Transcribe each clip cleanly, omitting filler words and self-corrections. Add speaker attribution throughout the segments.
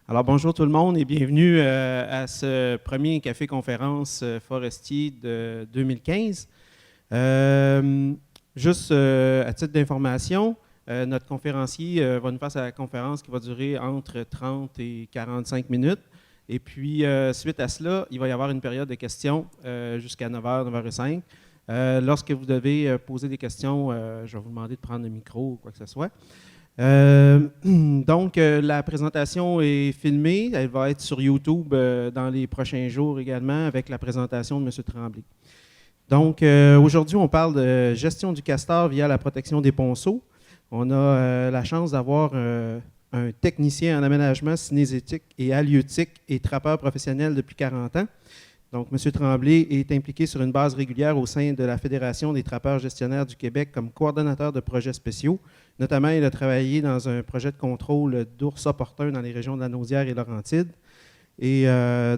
Speaker 1: Alors, bonjour tout le monde et bienvenue à ce premier café-conférence forestier de 2015. À titre d'information, notre conférencier va nous faire sa conférence qui va durer entre 30 et 45 minutes. Et puis, suite à cela, il va y avoir une période de questions jusqu'à 9h, 9h05. Lorsque vous devez poser des questions, je vais vous demander de prendre le micro ou quoi que ce soit. La présentation est filmée. Elle va être sur YouTube dans les prochains jours également avec la présentation de M. Tremblay. Donc, aujourd'hui, on parle de gestion du castor via la protection des ponceaux. On a la chance d'avoir un technicien en aménagement cinégétique et halieutique et trappeur professionnel depuis 40 ans. Donc, M. Tremblay est impliqué sur une base régulière au sein de la Fédération des trappeurs gestionnaires du Québec comme coordonnateur de projets spéciaux. Notamment, il a travaillé dans un projet de contrôle d'ours opportuns dans les régions de la Naudière et Laurentides. Et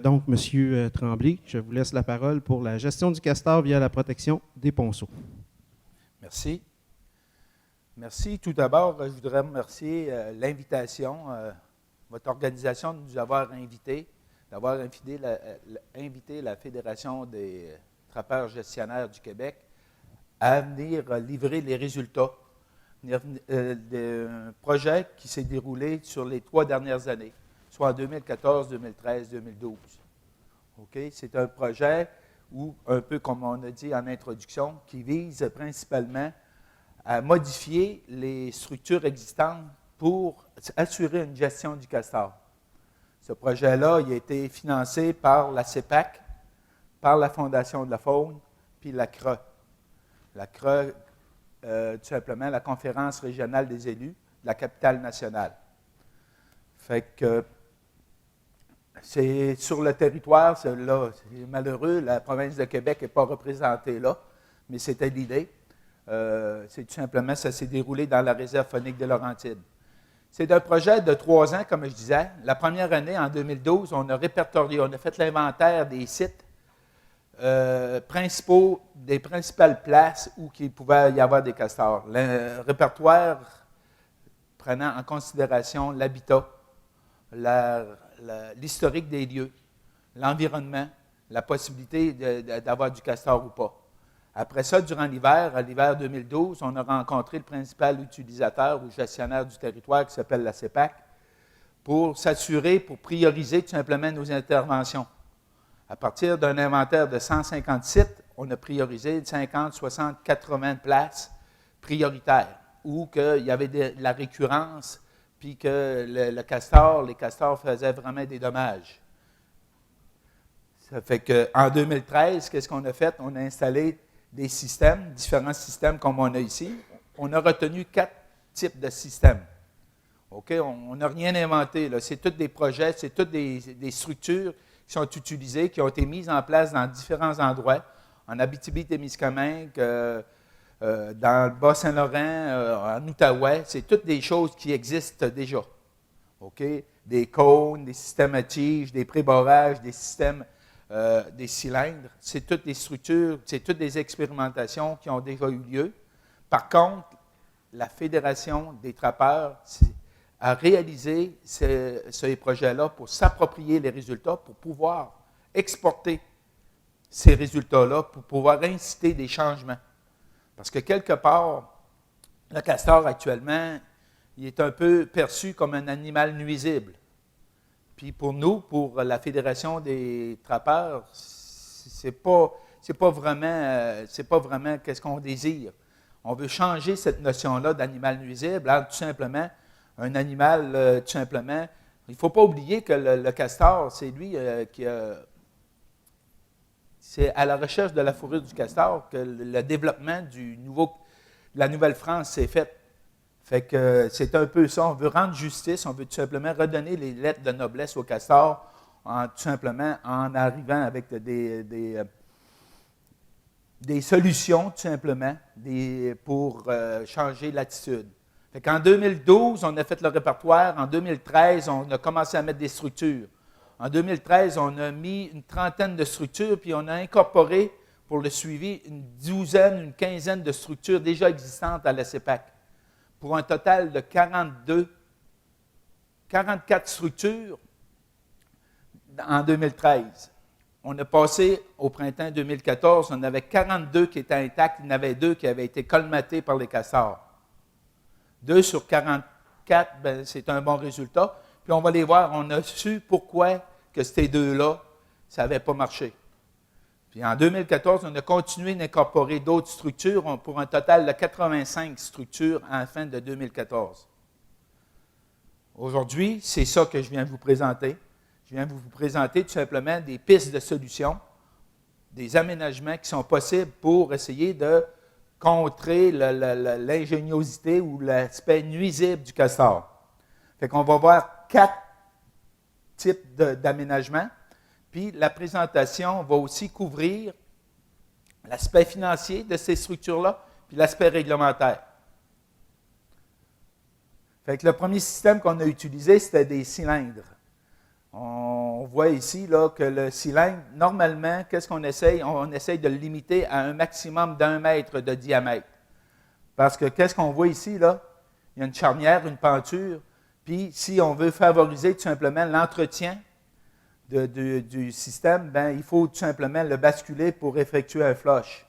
Speaker 1: donc, M. Tremblay, je vous laisse la parole pour la gestion du castor via la protection des ponceaux.
Speaker 2: Merci. Merci. Tout d'abord, je voudrais remercier l'invitation, votre organisation de nous avoir invités, d'avoir invité la Fédération des trappeurs gestionnaires du Québec à venir livrer les résultats d'un projet qui s'est déroulé sur les 3 dernières années, soit en 2014, 2013, 2012. Okay? C'est un projet où, un peu comme on a dit en introduction, qui vise principalement à modifier les structures existantes pour assurer une gestion du castor. Ce projet-là, il a été financé par la CEPAC, par la Fondation de la faune, puis la CRE. La CRE, tout simplement, la Conférence régionale des élus de la capitale nationale. Fait que c'est sur le territoire, c'est malheureux, la province de Québec n'est pas représentée là, mais c'était l'idée. C'est tout simplement, ça s'est déroulé dans la réserve faunique de Laurentides. C'est un projet de 3 ans, comme je disais. La première année, en 2012, on a répertorié, on a fait l'inventaire des sites principaux, des principales places où il pouvait y avoir des castors. Le répertoire prenant en considération l'habitat, l'historique des lieux, l'environnement, la possibilité d'avoir du castor ou pas. Après ça, durant l'hiver 2012, on a rencontré le principal utilisateur ou gestionnaire du territoire qui s'appelle la CEPAC pour s'assurer, pour prioriser tout simplement nos interventions. À partir d'un inventaire de 150 sites, on a priorisé 50, 60, 80 places prioritaires où il y avait de la récurrence puis que les castors faisaient vraiment des dommages. Ça fait qu'en 2013, qu'est-ce qu'on a fait? On a installé des systèmes, différents systèmes comme on a ici. On a retenu 4 types de systèmes. Okay? On n'a rien inventé, là. C'est tous des projets, c'est toutes des structures qui sont utilisées, qui ont été mises en place dans différents endroits, en Abitibi-Témiscamingue, dans le Bas-Saint-Laurent, en Outaouais. C'est toutes des choses qui existent déjà. Okay? Des cônes, des systèmes à tiges, des préborrages, des systèmes des cylindres, c'est toutes des structures, c'est toutes des expérimentations qui ont déjà eu lieu. Par contre, la Fédération des trappeurs a réalisé ces projets-là pour s'approprier les résultats, pour pouvoir exporter ces résultats-là, pour pouvoir inciter des changements. Parce que quelque part, le castor actuellement, il est un peu perçu comme un animal nuisible. Puis pour nous, pour la Fédération des trappeurs, c'est pas vraiment qu'est-ce qu'on désire. On veut changer cette notion-là d'animal nuisible à tout simplement un animal, tout simplement. Il ne faut pas oublier que le castor, c'est lui c'est à la recherche de la fourrure du castor que le développement de la Nouvelle-France s'est fait. Fait que c'est un peu ça. On veut rendre justice, on veut tout simplement redonner les lettres de noblesse au castor, tout simplement en arrivant avec des solutions, tout simplement, pour changer l'attitude. Fait qu'en 2012, on a fait le répertoire. En 2013, on a commencé à mettre des structures. En 2013, on a mis une trentaine de structures, puis on a incorporé pour le suivi une quinzaine de structures déjà existantes à la CEPAC, pour un total de 44 structures en 2013. On a passé au printemps 2014, on avait 42 qui étaient intacts, il y en avait 2 qui avaient été colmatés par les castors. 2 sur 44, ben, c'est un bon résultat. Puis on va les voir, on a su pourquoi que ces 2-là, ça n'avait pas marché. Puis en 2014, on a continué d'incorporer d'autres structures pour un total de 85 structures à la fin de 2014. Aujourd'hui, c'est ça que je viens vous présenter. Je viens vous présenter tout simplement des pistes de solutions, des aménagements qui sont possibles pour essayer de contrer l'ingéniosité ou l'aspect nuisible du castor. Fait qu'on va voir 4 types d'aménagements. Puis la présentation va aussi couvrir l'aspect financier de ces structures-là, puis l'aspect réglementaire. Fait que le premier système qu'on a utilisé, c'était des cylindres. On voit ici là, que le cylindre, normalement, qu'est-ce qu'on essaye? On essaye de le limiter à un maximum d'1 mètre de diamètre. Parce que qu'est-ce qu'on voit ici? Là? Il y a une charnière, une penture, puis si on veut favoriser tout simplement l'entretien du système, ben, il faut tout simplement le basculer pour effectuer un flush.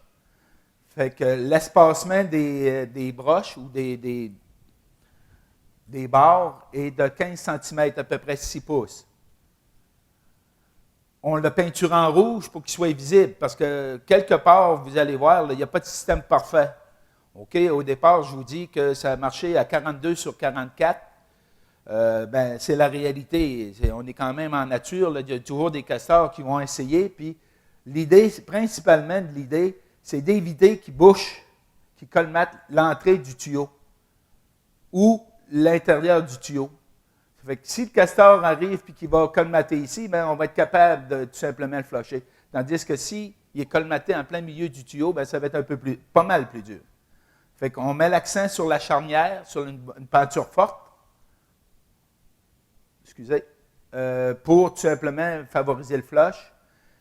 Speaker 2: Fait que l'espacement des broches ou des barres est de 15 cm, à peu près 6 pouces. On le peinture en rouge pour qu'il soit visible, parce que quelque part, vous allez voir, là, il n'y a pas de système parfait. OK? Au départ, je vous dis que ça a marché à 42 sur 44. Ben, c'est la réalité. On est quand même en nature. Là, il y a toujours des castors qui vont essayer. Puis l'idée, principalement de l'idée, c'est d'éviter qu'ils bouchent, qu'ils colmatent l'entrée du tuyau ou l'intérieur du tuyau. Fait que si le castor arrive et qu'il va colmater ici, ben, on va être capable de tout simplement le flusher. Tandis que s'il est colmaté en plein milieu du tuyau, ben, ça va être pas mal plus dur. Fait qu'on met l'accent sur la charnière, sur une peinture forte, pour tout simplement favoriser le flush.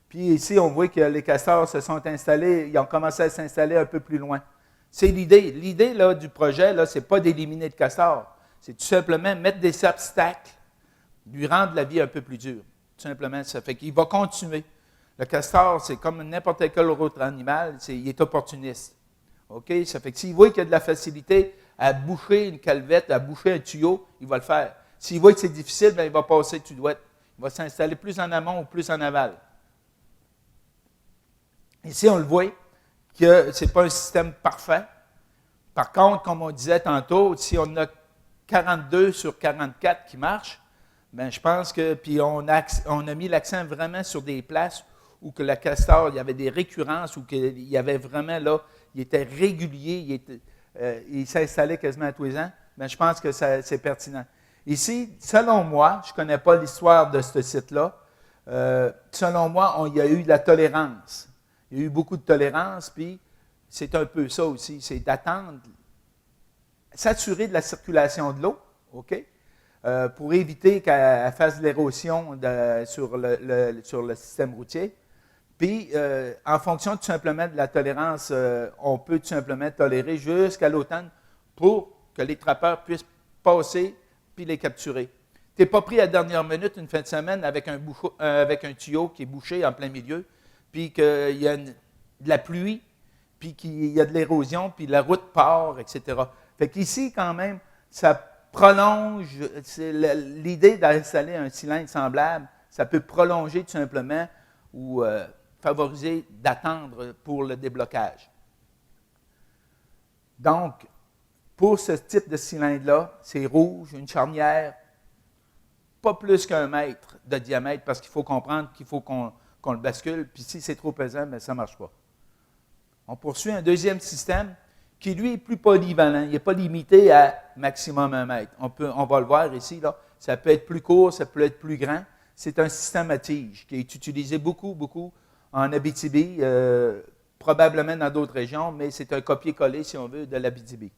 Speaker 2: Puis ici, on voit que les castors se sont installés, ils ont commencé à s'installer un peu plus loin. C'est l'idée. L'idée là, du projet, ce n'est pas d'éliminer le castor. C'est tout simplement mettre des obstacles, lui rendre la vie un peu plus dure. Tout simplement, ça fait qu'il va continuer. Le castor, c'est comme n'importe quel autre animal, il est opportuniste. OK? Ça fait que s'il voit qu'il y a de la facilité à boucher une calvette, à boucher un tuyau, il va le faire. S'il voit que c'est difficile, bien, il va passer tudouette. Il va s'installer plus en amont ou plus en aval. Ici, on le voit que ce n'est pas un système parfait. Par contre, comme on disait tantôt, si on a 42 sur 44 qui marchent, bien, je pense que, puis on a mis l'accent vraiment sur des places où que le castor, il y avait des récurrences, où il y avait vraiment là, il était régulier, il s'installait quasiment à tous les ans, bien, je pense que c'est pertinent. Ici, selon moi, je ne connais pas l'histoire de ce site-là, selon moi, il y a eu de la tolérance. Il y a eu beaucoup de tolérance, puis c'est un peu ça aussi, c'est d'attendre, s'assurer de la circulation de l'eau, OK? Pour éviter qu'elle fasse de l'érosion sur le système routier. Puis, en fonction tout simplement de la tolérance, on peut tout simplement tolérer jusqu'à l'automne pour que les trappeurs puissent passer puis les capturer. Tu n'es pas pris à la dernière minute, une fin de semaine, avec un tuyau qui est bouché en plein milieu, puis qu'il y a de la pluie, puis qu'il y a de l'érosion, puis la route part, etc. Fait qu'ici, quand même, ça prolonge, l'idée d'installer un cylindre semblable, ça peut prolonger tout simplement ou favoriser d'attendre pour le déblocage. Donc, pour ce type de cylindre-là, c'est rouge, une charnière, pas plus qu'1 mètre de diamètre, parce qu'il faut comprendre qu'il faut qu'on le bascule, puis si c'est trop pesant, bien, ça ne marche pas. On poursuit un deuxième système qui, lui, est plus polyvalent. Il n'est pas limité à maximum 1 mètre. On va le voir ici, là. Ça peut être plus court, ça peut être plus grand. C'est un système à tige qui est utilisé beaucoup, beaucoup en Abitibi, probablement dans d'autres régions, mais c'est un copier-coller, si on veut, de l'Abitibi.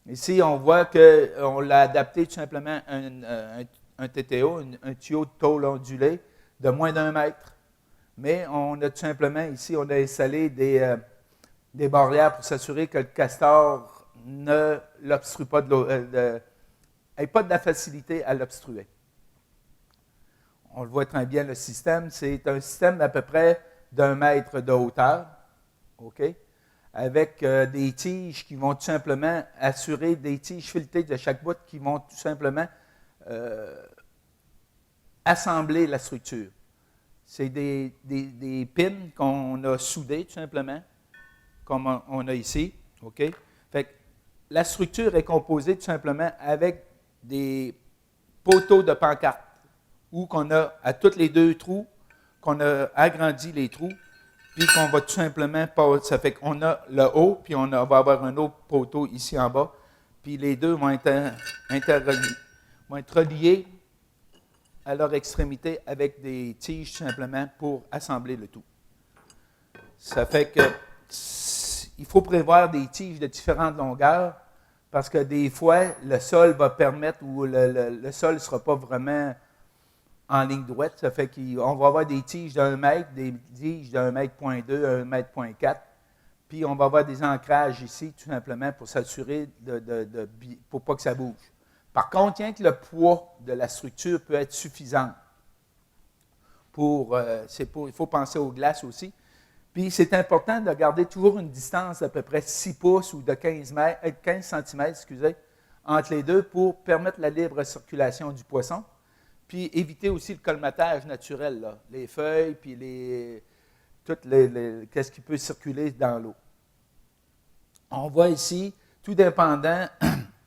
Speaker 2: Ici, on voit qu'on l'a adapté tout simplement à un TTO, un tuyau de tôle ondulé de moins d'1 mètre. Mais on a tout simplement, ici, on a installé des barrières pour s'assurer que le castor ne l'obstrue pas n'ait pas de la facilité à l'obstruer. On le voit très bien, le système. C'est un système d'à peu près d'1 mètre de hauteur, OK? Avec des tiges qui vont tout simplement assurer, des tiges filetées de chaque bout qui vont tout simplement assembler la structure. C'est des pins qu'on a soudés tout simplement, comme on a ici, OK? Fait que la structure est composée tout simplement avec des poteaux de pancarte, où qu'on a à tous les 2 trous, qu'on a agrandi les trous, puis qu'on va tout simplement passer. Ça fait qu'on a le haut, puis on va avoir un autre poteau ici en bas, puis les deux vont être reliés à leur extrémité avec des tiges tout simplement pour assembler le tout. Ça fait que il faut prévoir des tiges de différentes longueurs, parce que des fois, le sol va permettre, ou le sol ne sera pas vraiment en ligne droite. Ça fait qu'on va avoir des tiges d'1 mètre, des tiges d'1 mètre .2, 1 mètre .4. Puis on va avoir des ancrages ici, tout simplement, pour s'assurer pour pas que ça bouge. Par contre, rien que le poids de la structure peut être suffisant. Il faut penser aux glaces aussi. Puis c'est important de garder toujours une distance d'à peu près 6 pouces ou de 15 cm, entre les deux pour permettre la libre circulation du poisson. Puis éviter aussi le colmatage naturel, là, les feuilles, puis qu'est-ce qui peut circuler dans l'eau. On voit ici, tout dépendant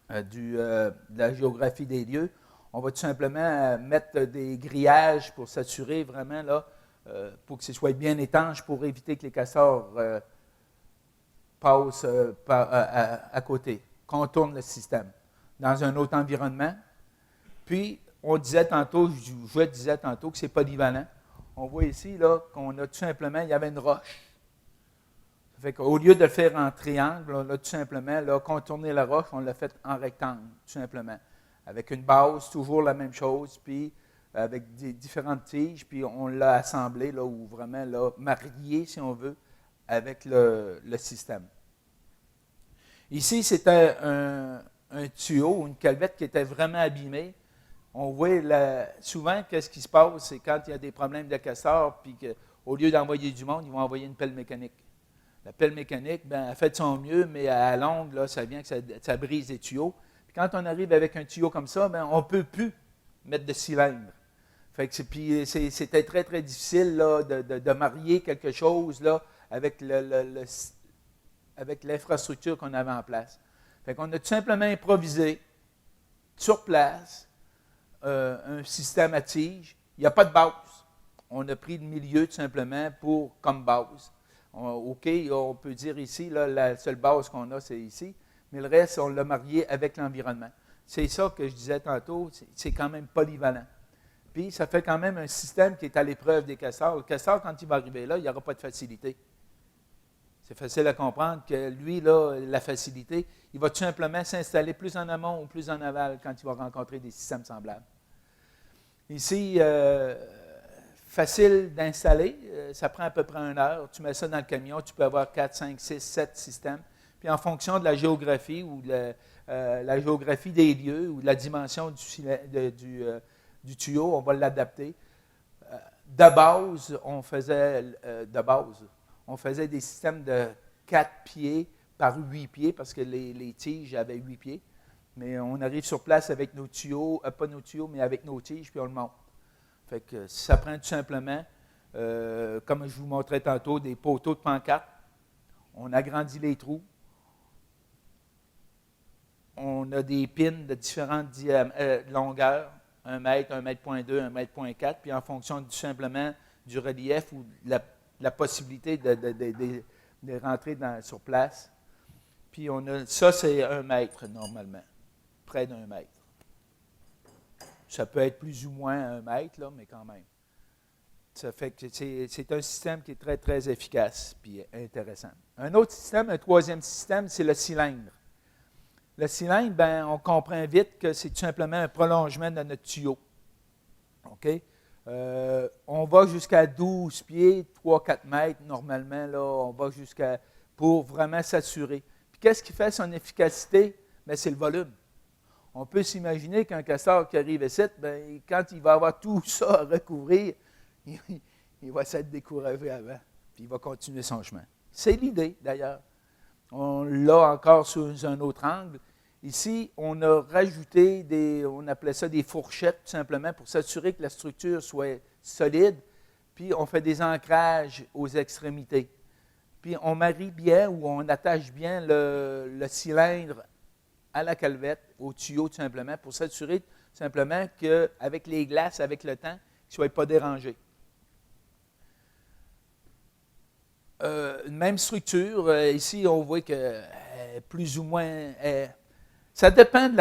Speaker 2: de la géographie des lieux, on va tout simplement mettre des grillages pour s'assurer vraiment, là, pour que ce soit bien étanche, pour éviter que les castors passent à côté, contournent le système. Dans un autre environnement. Puis, je disais tantôt que c'est polyvalent. On voit ici là, qu'on a tout simplement, il y avait une roche. Ça fait qu'au lieu de le faire en triangle, on a tout simplement là, contourné la roche, on l'a fait en rectangle, tout simplement. Avec une base, toujours la même chose, puis avec des différentes tiges, puis on l'a assemblé, là, ou vraiment là, marié, si on veut, avec le système. Ici, c'était un tuyau, une calvette qui était vraiment abîmée. On voit souvent qu'est-ce qui se passe, c'est quand il y a des problèmes de castor, puis qu'au lieu d'envoyer du monde, ils vont envoyer une pelle mécanique. La pelle mécanique, elle fait de son mieux, mais à longue, là, ça vient que ça brise les tuyaux. Puis quand on arrive avec un tuyau comme ça, on ne peut plus mettre de cylindre. Fait que c'était très, très difficile là, de marier quelque chose là, avec l'infrastructure qu'on avait en place. Fait qu'on a tout simplement improvisé sur place un système à tige. Il n'y a pas de base. On a pris le milieu tout simplement comme base. OK, on peut dire ici, là, la seule base qu'on a, c'est ici, mais le reste, on l'a marié avec l'environnement. C'est ça que je disais tantôt, c'est quand même polyvalent. Puis, ça fait quand même un système qui est à l'épreuve des castors. Le castor, quand il va arriver là, il n'y aura pas de facilité. C'est facile à comprendre que lui, là, la facilité, il va tout simplement s'installer plus en amont ou plus en aval quand il va rencontrer des systèmes semblables. Ici, facile d'installer, ça prend à peu près 1 heure. Tu mets ça dans le camion, tu peux avoir 4, 5, 6, 7 systèmes. Puis en fonction de la géographie ou de la géographie des lieux ou de la dimension du tuyau, on va l'adapter. De base, on faisait des systèmes de 4 pieds par 8 pieds parce que les tiges avaient 8 pieds. Mais on arrive sur place avec nos tuyaux, pas nos tuyaux, mais avec nos tiges, puis on le monte. Fait que ça prend tout simplement, comme je vous montrais tantôt, des poteaux de pancarte. On agrandit les trous. On a des pins de différentes longueurs, 1 mètre, 1 mètre .2, 1 mètre .4, puis en fonction tout simplement du relief ou de la possibilité de rentrer sur place. Puis ça, c'est 1 mètre normalement, près d'1 mètre. Ça peut être plus ou moins 1 mètre, là, mais quand même. Ça fait que c'est un système qui est très, très efficace et intéressant. Un autre système, un troisième système, c'est le cylindre. Le cylindre, on comprend vite que c'est tout simplement un prolongement de notre tuyau. OK? On va jusqu'à 12 pieds, 3-4 mètres normalement, là, on va pour vraiment s'assurer. Puis qu'est-ce qui fait son efficacité? Bien, c'est le volume. On peut s'imaginer qu'un castor qui arrive ici, ben, quand il va avoir tout ça à recouvrir, il va s'être découragé avant, puis il va continuer son chemin. C'est l'idée, d'ailleurs. On l'a encore sous un autre angle. Ici, on a rajouté on appelait ça des fourchettes, tout simplement, pour s'assurer que la structure soit solide, puis on fait des ancrages aux extrémités. Puis on marie bien ou on attache bien le cylindre à la calvette, au tuyau, tout simplement, pour s'assurer, tout simplement, qu'avec les glaces, avec le temps, qu'il ne soit pas dérangé. Une même structure, ici, on voit que plus ou moins... ça dépend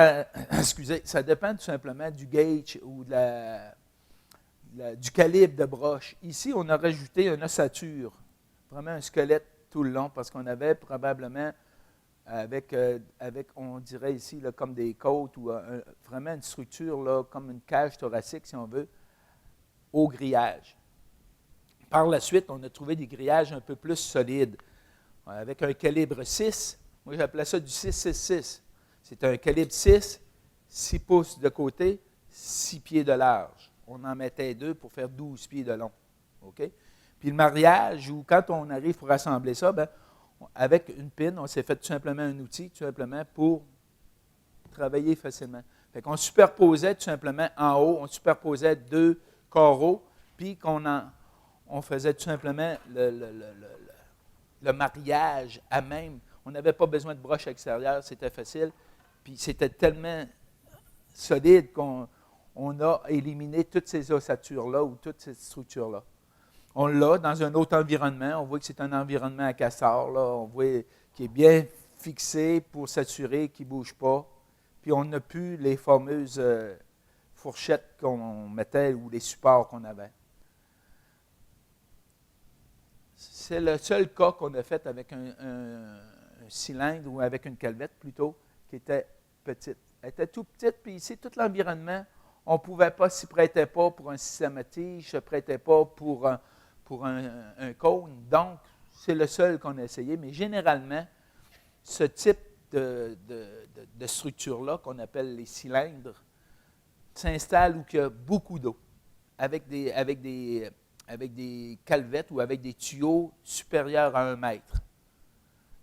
Speaker 2: ça dépend tout simplement du gauge ou du calibre de broche. Ici, on a rajouté une ossature, vraiment un squelette tout le long, parce qu'on avait probablement, avec on dirait ici, là, comme des côtes, ou vraiment une structure, là, comme une cage thoracique, si on veut, au grillage. Par la suite, on a trouvé des grillages un peu plus solides, avec un calibre 6. Moi, j'appelais ça du 6-6-6. C'est un calibre 6, 6 pouces de côté, 6 pieds de large. On en mettait 2 pour faire 12 pieds de long. OK? Puis le mariage, ou quand on arrive pour assembler ça, bien, avec une pin, on s'est fait tout simplement un outil, tout simplement pour travailler facilement. Fait qu'on superposait tout simplement en haut, on superposait 2 carreaux, puis on faisait tout simplement le mariage à même. On n'avait pas besoin de broche extérieure, c'était facile. Puis c'était tellement solide qu'on a éliminé toutes ces ossatures-là ou toutes ces structures-là. On l'a dans un autre environnement. On voit que c'est un environnement à castor, là. On voit qu'il est bien fixé pour s'assurer qu'il ne bouge pas. Puis on n'a plus les fameuses fourchettes qu'on mettait ou les supports qu'on avait. C'est le seul cas qu'on a fait avec un cylindre ou avec une calvette plutôt, qui était petite. Elle était tout petite, puis ici, tout l'environnement, on ne pouvait pas, s'y prêtait pas pour un système à tige, ne se prêtait pas pour un cône. Donc, c'est le seul qu'on a essayé. Mais généralement, ce type de structure-là, qu'on appelle les cylindres, s'installe où il y a beaucoup d'eau, avec des calvettes ou avec des tuyaux supérieurs à 1 mètre.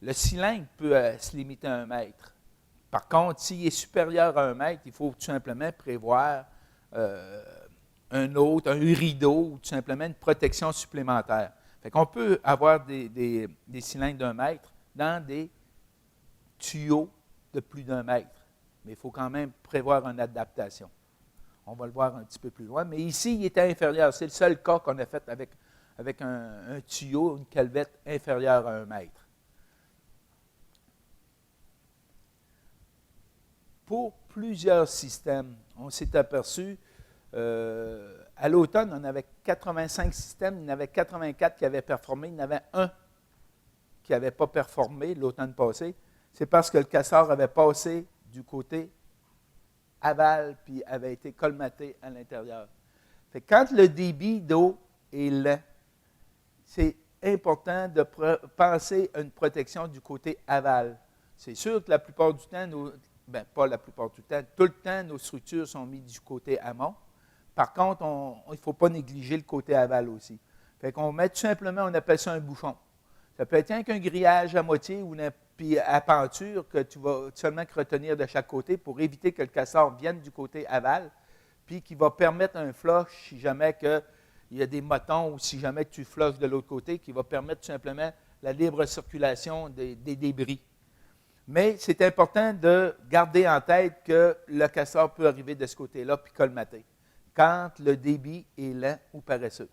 Speaker 2: Le cylindre peut se limiter à 1 mètre. Par contre, s'il est supérieur à 1 mètre, il faut tout simplement prévoir un rideau ou tout simplement une protection supplémentaire. Fait qu'on peut avoir des cylindres d'1 mètre dans des tuyaux de plus d'1 mètre. Mais il faut quand même prévoir une adaptation. On va le voir un petit peu plus loin. Mais ici, il était inférieur. C'est le seul cas qu'on a fait avec un tuyau, une calvette inférieure à 1 mètre. Pour plusieurs systèmes, on s'est aperçu, à l'automne, on avait 85 systèmes, il y en avait 84 qui avaient performé, il y en avait un qui n'avait pas performé l'automne passé. C'est parce que le castor avait passé du côté aval, puis avait été colmaté à l'intérieur. Fait que quand le débit d'eau est lent, c'est important de penser à une protection du côté aval. C'est sûr que la plupart du temps, pas la plupart du temps, tout le temps, nos structures sont mises du côté amont. Par contre, il ne faut pas négliger le côté aval aussi. Fait qu'on met tout simplement, on appelle ça un bouchon. Ça peut être rien qu'un grillage à moitié ou puis à penture que tu vas seulement retenir de chaque côté pour éviter que le castor vienne du côté aval, puis qui va permettre un flush si jamais il y a des motons ou si jamais tu flushes de l'autre côté, qui va permettre tout simplement la libre circulation des débris. Mais c'est important de garder en tête que le castor peut arriver de ce côté-là puis colmater quand le débit est lent ou paresseux.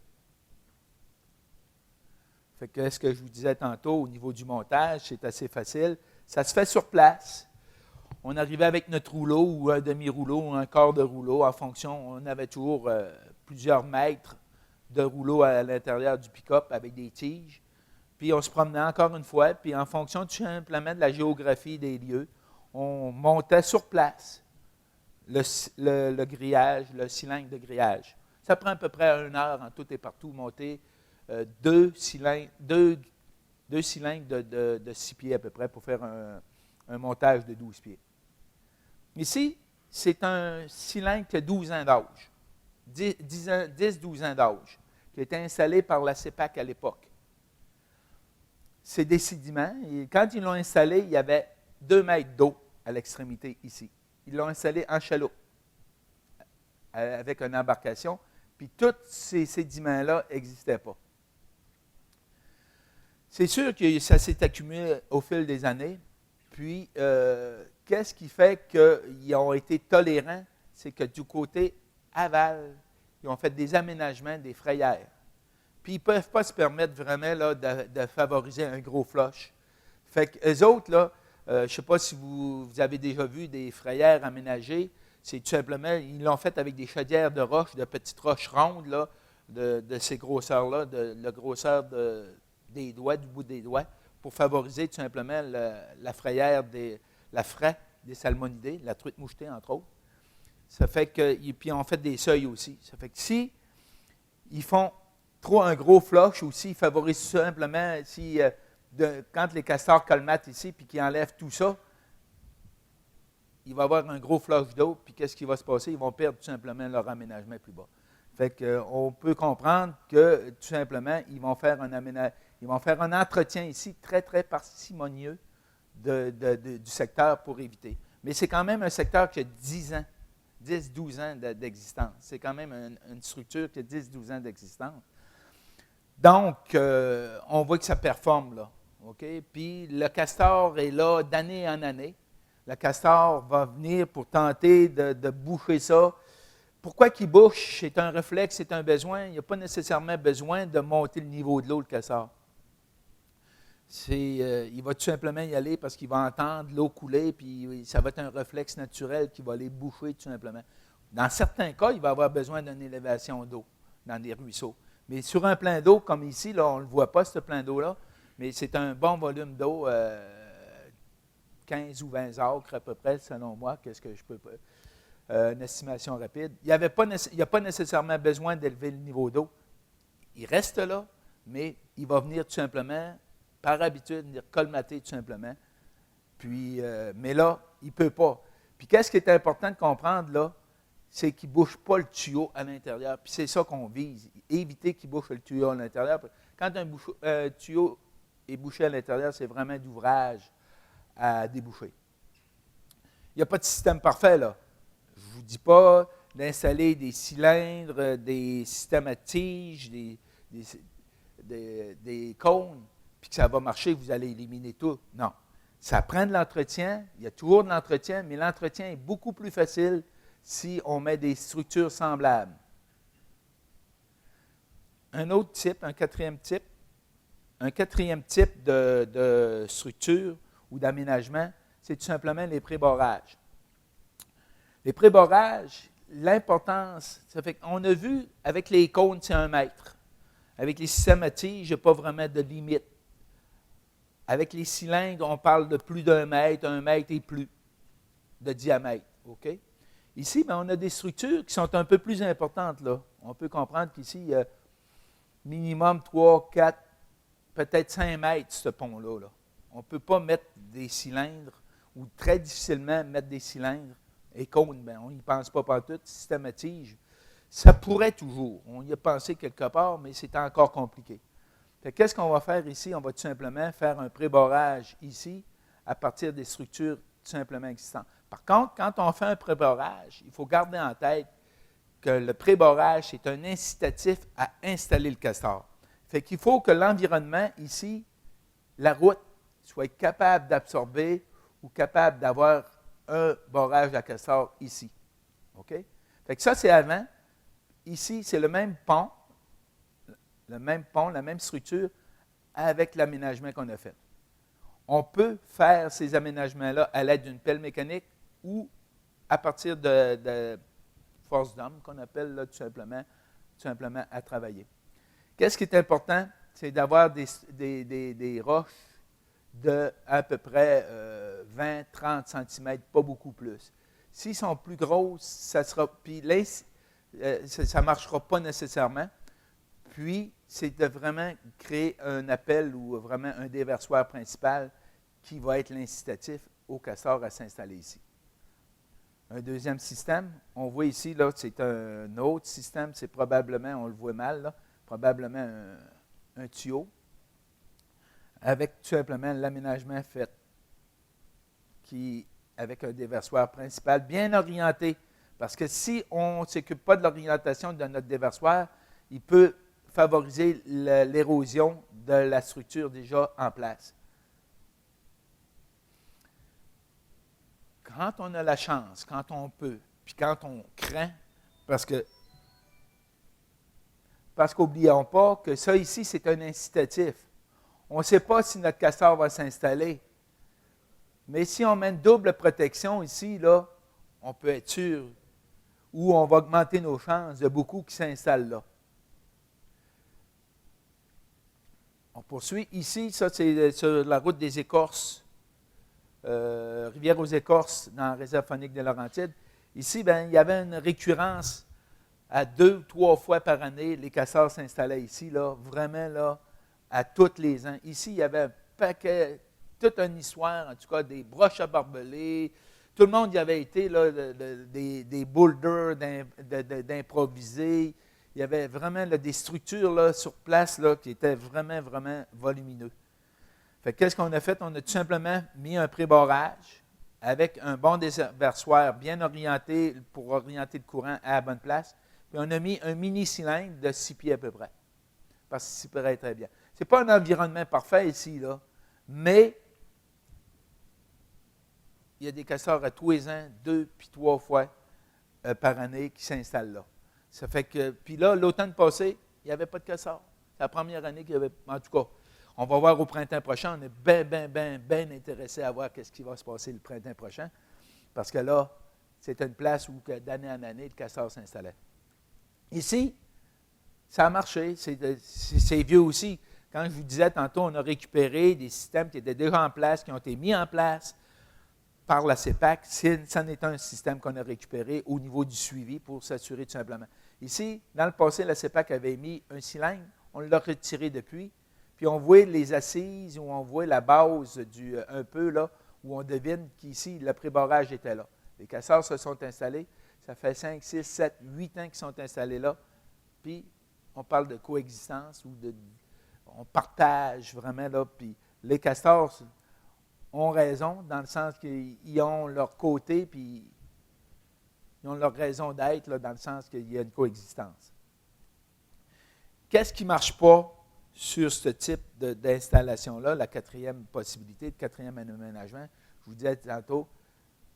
Speaker 2: Fait que ce que je vous disais tantôt au niveau du montage, c'est assez facile. Ça se fait sur place. On arrivait avec notre rouleau ou un demi-rouleau ou un quart de rouleau en fonction. On avait toujours plusieurs mètres de rouleau à l'intérieur du pick-up avec des tiges. Puis on se promenait encore une fois, puis en fonction tout simplement de la géographie des lieux, on montait sur place le grillage, le cylindre de grillage. Ça prend à peu près 1 heure en tout et partout, monter 2 cylindres de 6 pieds à peu près pour faire un montage de 12 pieds. Ici, c'est un cylindre qui a 12 ans d'âge, 10-12 ans d'âge, qui a été installé par la CEPAC à l'époque. C'est des sédiments. Et quand ils l'ont installé, il y avait 2 mètres d'eau à l'extrémité ici. Ils l'ont installé en chaloupe avec une embarcation. Puis tous ces sédiments-là n'existaient pas. C'est sûr que ça s'est accumulé au fil des années. Puis, qu'est-ce qui fait qu'ils ont été tolérants? C'est que du côté aval, ils ont fait des aménagements, des frayères. Puis, ils ne peuvent pas se permettre vraiment là, de favoriser un gros flush. Fait qu'eux autres, là, je ne sais pas si vous avez déjà vu des frayères aménagées. C'est tout simplement, ils l'ont fait avec des chaudières de roches, de petites roches rondes, là, de ces grosseurs-là, de la grosseur des doigts, du bout des doigts, pour favoriser tout simplement la frayère la fraie des salmonidés, la truite mouchetée, entre autres. Ça fait que, et puis on fait des seuils aussi. Ça fait que si ils font trop un gros flush aussi, ils favorisent simplement, quand les castors colmatent ici, puis qu'ils enlèvent tout ça, il va y avoir un gros flush d'eau, puis qu'est-ce qui va se passer? Ils vont perdre tout simplement leur aménagement plus bas. Fait qu'on peut comprendre que, tout simplement, ils vont faire un entretien ici très, très parcimonieux du secteur pour éviter. Mais c'est quand même un secteur qui a 10-12 ans d'existence. C'est quand même une structure qui a 10-12 ans d'existence. Donc, on voit que ça performe, là. OK? Puis, le castor est là d'année en année. Le castor va venir pour tenter de boucher ça. Pourquoi qu'il bouche? C'est un réflexe, c'est un besoin. Il n'y a pas nécessairement besoin de monter le niveau de l'eau, le castor. Il va tout simplement y aller parce qu'il va entendre l'eau couler, puis ça va être un réflexe naturel qui va aller boucher tout simplement. Dans certains cas, il va avoir besoin d'une élévation d'eau dans des ruisseaux. Mais sur un plein d'eau, comme ici, là, on ne le voit pas, ce plein d'eau-là, mais c'est un bon volume d'eau, 15 ou 20 acres à peu près, selon moi, qu'est-ce que je peux... une estimation rapide. Il n'y a pas nécessairement besoin d'élever le niveau d'eau. Il reste là, mais il va venir tout simplement, par habitude, venir colmater tout simplement. Puis, mais là, il ne peut pas. Puis qu'est-ce qui est important de comprendre là, c'est qu'il ne bouche pas le tuyau à l'intérieur. Puis c'est ça qu'on vise, éviter qu'il bouche le tuyau à l'intérieur. Quand un tuyau est bouché à l'intérieur, c'est vraiment d'ouvrage à déboucher. Il n'y a pas de système parfait là. Je ne vous dis pas d'installer des cylindres, des systèmes à tiges, des cônes, puis que ça va marcher, vous allez éliminer tout. Non. Ça prend de l'entretien, il y a toujours de l'entretien, mais l'entretien est beaucoup plus facile si on met des structures semblables. Un autre type, un quatrième type de structure ou d'aménagement, c'est tout simplement les pré-barrages. Les pré-barrages, l'importance, ça fait qu'on a vu avec les cônes, c'est 1 mètre. Avec les systèmes à tiges, il n'y a pas vraiment de limite. Avec les cylindres, on parle de plus d'1 mètre, 1 mètre et plus de diamètre. OK? Ici, bien, on a des structures qui sont un peu plus importantes. Là. On peut comprendre qu'ici, il y a minimum 3, 4, peut-être 5 mètres, ce pont-là. Là. On ne peut pas mettre des cylindres, ou très difficilement mettre des cylindres. Et cônes, bien, on n'y pense pas partout. Système à tige, ça pourrait toujours. On y a pensé quelque part, mais c'est encore compliqué. Qu'est-ce qu'on va faire ici? On va tout simplement faire un pré-barrage ici à partir des structures tout simplement existantes. Par contre, quand on fait un pré-barrage, il faut garder en tête que le pré-barrage, c'est un incitatif à installer le castor. Fait qu'il faut que l'environnement ici, la route, soit capable d'absorber ou capable d'avoir un barrage à castor ici. OK? Fait que ça, c'est avant. Ici, c'est le même pont, la même structure avec l'aménagement qu'on a fait. On peut faire ces aménagements-là à l'aide d'une pelle mécanique ou à partir de force d'homme qu'on appelle là, tout simplement à travailler. Qu'est-ce qui est important? C'est d'avoir des roches de à peu près 20-30 cm, pas beaucoup plus. S'ils sont plus grosses, ça ne marchera pas nécessairement. Puis, c'est de vraiment créer un appel ou vraiment un déversoir principal qui va être l'incitatif au castor à s'installer ici. un deuxième système. On voit ici, là, c'est un autre système. C'est probablement, on le voit mal, là, probablement un tuyau avec tout simplement l'aménagement fait avec un déversoir principal bien orienté. Parce que si on ne s'occupe pas de l'orientation de notre déversoir, il peut favoriser l'érosion de la structure déjà en place. Quand on a la chance, quand on peut, puis quand on craint, parce qu'oublions pas que ça ici, c'est un incitatif. On ne sait pas si notre castor va s'installer. Mais si on met une double protection ici, là, on peut être sûr, ou on va augmenter nos chances de beaucoup qui s'installent là. On poursuit. Ici, ça, c'est sur la route des Écorces, Rivière aux Écorces, dans la réserve faunique des Laurentides. Ici, ben, il y avait une récurrence à 2 ou 3 fois par année. Les castors s'installaient ici, là, vraiment, là, à tous les ans. Ici, il y avait un paquet, toute une histoire, en tout cas, des broches à barbelés. Tout le monde y avait été, là, des boulders d'improviser. Il y avait vraiment là, des structures là, sur place là, qui étaient vraiment, vraiment volumineux. Fait qu'est-ce qu'on a fait? On a tout simplement mis un pré-barrage avec un bon déversoir bien orienté pour orienter le courant à la bonne place. Puis on a mis un mini-cylindre de 6 pieds à peu près. Parce que ça s'y paraît très bien. Ce n'est pas un environnement parfait ici, là, mais il y a des castors à tous les ans, 2 puis 3 fois par année qui s'installent là. Ça fait que, puis là, l'automne passé, il n'y avait pas de castors. C'est la première année qu'il y avait, en tout cas, on va voir au printemps prochain, on est bien intéressé à voir ce qui va se passer le printemps prochain, parce que là, c'est une place où d'année en année, le castor s'installait. Ici, ça a marché, c'est vieux aussi. Quand je vous disais tantôt, on a récupéré des systèmes qui étaient déjà en place, qui ont été mis en place par la CEPAC. Ça n'est un système qu'on a récupéré au niveau du suivi pour s'assurer tout simplement. Ici, dans le passé, la CEPAC avait mis un cylindre, on l'a retiré depuis, puis on voit les assises, où on voit la base un peu là, où on devine qu'ici, le pré-barrage était là. Les castors se sont installés, ça fait 5, 6, 7, 8 ans qu'ils sont installés là, puis on parle de coexistence, on partage vraiment là, puis les castors ont raison, dans le sens qu'ils ont leur côté, puis ils ont leur raison d'être, là, dans le sens qu'il y a une coexistence. Qu'est-ce qui ne marche pas sur ce type d'installation-là, la quatrième possibilité, le quatrième aménagement? Je vous disais tantôt,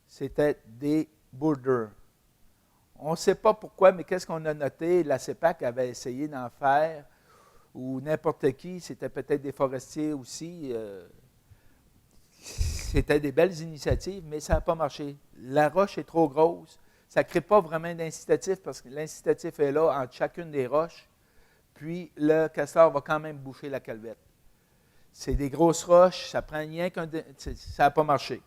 Speaker 2: c'était des boulders. On ne sait pas pourquoi, mais qu'est-ce qu'on a noté? La CEPAC avait essayé d'en faire, ou n'importe qui, c'était peut-être des forestiers aussi. C'était des belles initiatives, mais ça n'a pas marché. La roche est trop grosse. Ça ne crée pas vraiment d'incitatif parce que l'incitatif est là entre chacune des roches. Puis le castor va quand même boucher la calvette. C'est des grosses roches, ça prend rien qu'un. Ça n'a pas marché.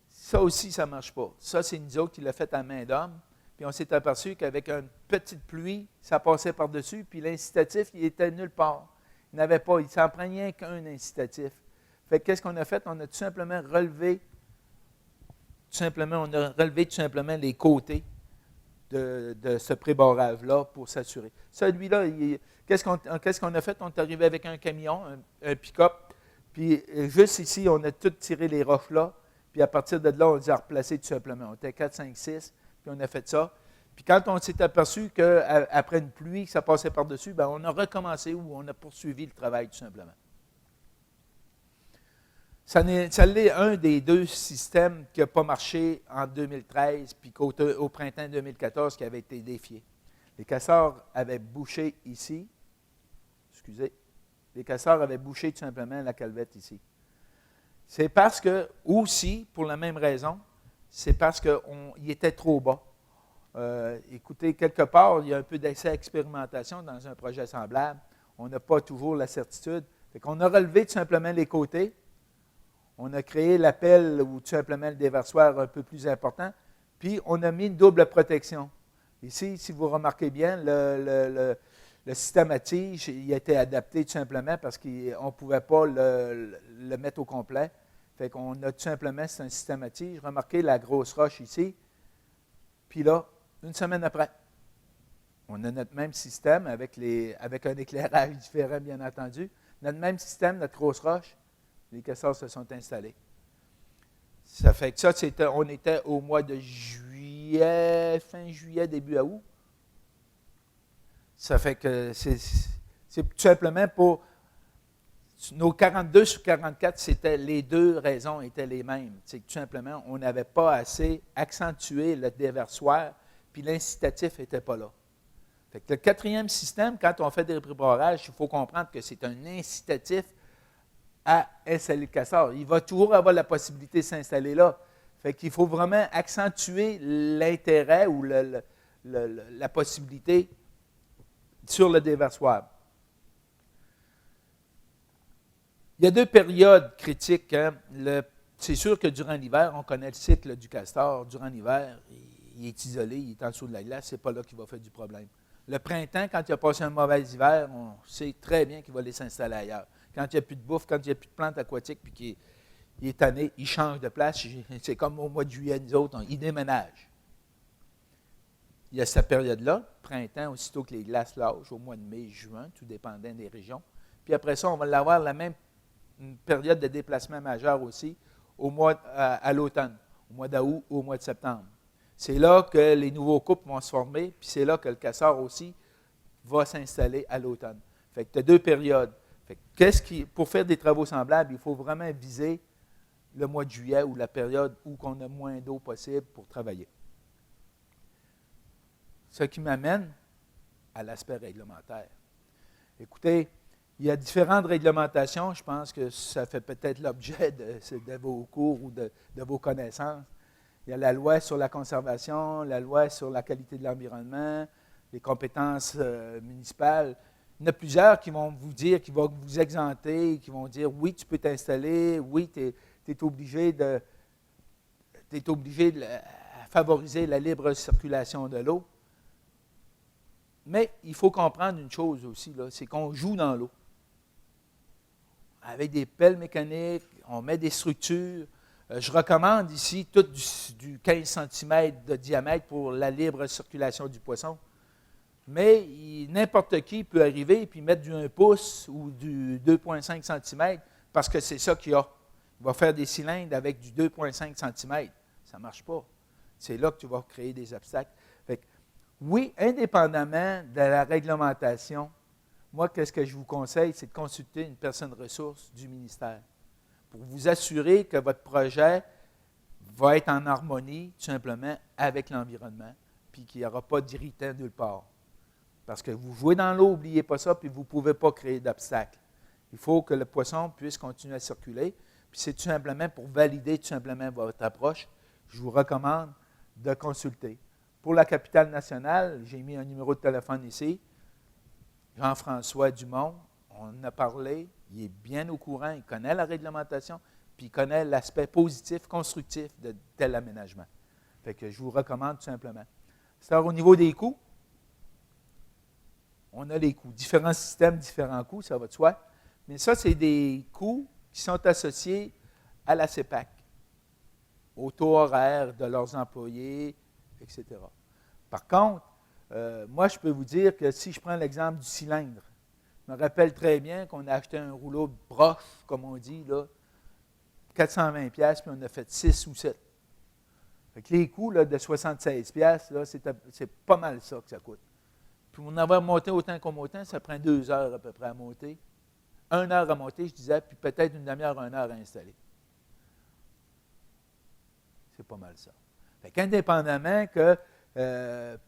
Speaker 2: Ça aussi, ça ne marche pas. Ça, c'est nous autres qui l'a fait à main d'homme. Puis on s'est aperçu qu'avec une petite pluie, ça passait par-dessus, puis l'incitatif, il était nulle part. Il n'avait pas, il s'en prend rien qu'un incitatif. Fait que qu'est-ce qu'on a fait? On a tout simplement relevé les côtés de ce pré-barrage-là pour s'assurer. Celui-là, qu'est-ce qu'on a fait? On est arrivé avec un camion, un pick-up, puis juste ici, on a tout tiré les roches là, puis à partir de là, on les a replacées tout simplement. On était 4, 5, 6, puis on a fait ça. Puis quand on s'est aperçu qu'après une pluie, ça passait par-dessus, bien, on a recommencé ou on a poursuivi le travail tout simplement. Ça l'est un des 2 systèmes qui n'a pas marché en 2013, puis au printemps 2014 qui avait été défié. Les castors avaient bouché ici. Les castors avaient bouché tout simplement la calvette ici. C'est parce que, aussi, pour la même raison, c'est parce qu'il était trop bas. Écoutez, quelque part, il y a un peu d'expérimentation dans un projet semblable. On n'a pas toujours la certitude. Fait qu'on a relevé tout simplement les côtés. On a créé l'appel ou tout simplement le déversoir un peu plus important. Puis, on a mis une double protection. Ici, si vous remarquez bien, le système à tige, il a été adapté tout simplement parce qu'on ne pouvait pas le mettre au complet. Fait qu'on a tout simplement, c'est un système à tige. Remarquez la grosse roche ici. Puis là, une semaine après, on a notre même système avec un éclairage différent, bien entendu. Notre même système, notre grosse roche, les castors se sont installés. Ça fait que ça, on était au mois de juillet, fin juillet, début août. Ça fait que c'est tout simplement pour nos 42 sur 44, les deux raisons étaient les mêmes. C'est que tout simplement, on n'avait pas assez accentué le déversoir, puis l'incitatif n'était pas là. Fait que le quatrième système, quand on fait des préborages, il faut comprendre que c'est un incitatif à installer le castor. Il va toujours avoir la possibilité de s'installer là. Fait qu'il faut vraiment accentuer l'intérêt ou la possibilité sur le déversoir. Il y a deux périodes critiques. Hein. C'est sûr que durant l'hiver, on connaît le cycle du castor. Durant l'hiver, il est isolé, il est en dessous de la glace, c'est pas là qu'il va faire du problème. Le printemps, quand il a passé un mauvais hiver, on sait très bien qu'il va aller s'installer ailleurs. Quand il n'y a plus de bouffe, quand il n'y a plus de plantes aquatiques, puis qu'il est tanné, il change de place. C'est comme au mois de juillet, nous autres, il déménage. Il y a cette période-là, printemps, aussitôt que les glaces lâchent, au mois de mai, juin, tout dépendant des régions. Puis après ça, on va l'avoir la même période de déplacement majeur aussi à l'automne, au mois d'août ou au mois de septembre. C'est là que les nouveaux couples vont se former, puis c'est là que le castor aussi va s'installer à l'automne. Fait que tu as deux périodes. Fait que pour faire des travaux semblables, il faut vraiment viser le mois de juillet ou la période où on a moins d'eau possible pour travailler. Ce qui m'amène à l'aspect réglementaire. Écoutez, il y a différentes réglementations. Je pense que ça fait peut-être l'objet de vos cours ou de vos connaissances. Il y a la loi sur la conservation, la loi sur la qualité de l'environnement, les compétences municipales. Il y en a plusieurs qui vont vous dire, qui vont vous exempter, qui vont dire oui, tu peux t'installer, oui, tu es obligé de favoriser la libre circulation de l'eau. Mais il faut comprendre une chose aussi, c'est qu'on joue dans l'eau. Avec des pelles mécaniques, on met des structures. Je recommande ici tout du 15 cm de diamètre pour la libre circulation du poisson. Mais n'importe qui peut arriver et puis mettre du 1 pouce ou du 2,5 cm parce que c'est ça qu'il y a. Il va faire des cylindres avec du 2,5 cm. Ça ne marche pas. C'est là que tu vas créer des obstacles. Fait que, oui, indépendamment de la réglementation, moi, qu'est-ce que je vous conseille, c'est de consulter une personne ressource du ministère pour vous assurer que votre projet va être en harmonie, tout simplement, avec l'environnement, puis qu'il n'y aura pas d'irritant nulle part. Parce que vous jouez dans l'eau, n'oubliez pas ça, puis vous ne pouvez pas créer d'obstacles. Il faut que le poisson puisse continuer à circuler, puis c'est tout simplement pour valider tout simplement votre approche, je vous recommande de consulter. Pour la capitale nationale, j'ai mis un numéro de téléphone ici, Jean-François Dumont, on en a parlé, il est bien au courant, il connaît la réglementation, puis il connaît l'aspect positif, constructif de tel aménagement. Fait que je vous recommande tout simplement. C'est-à-dire au niveau des coûts, on a les coûts. Différents systèmes, différents coûts, ça va de soi. Mais ça, c'est des coûts qui sont associés à la CEPAC, au taux horaire de leurs employés, etc. Par contre, moi, je peux vous dire que si je prends l'exemple du cylindre, je me rappelle très bien qu'on a acheté un rouleau de broche, comme on dit, là, 420$, puis on a fait 6 ou 7. Fait que les coûts là, de 76$, là, c'est pas mal ça que ça coûte. Puis on avoir monté autant qu'on monte, ça prend 2 heures à peu près à monter. 1 heure à monter, je disais, puis peut-être une demi-heure, 1 heure à installer. C'est pas mal ça. Fait qu'indépendamment que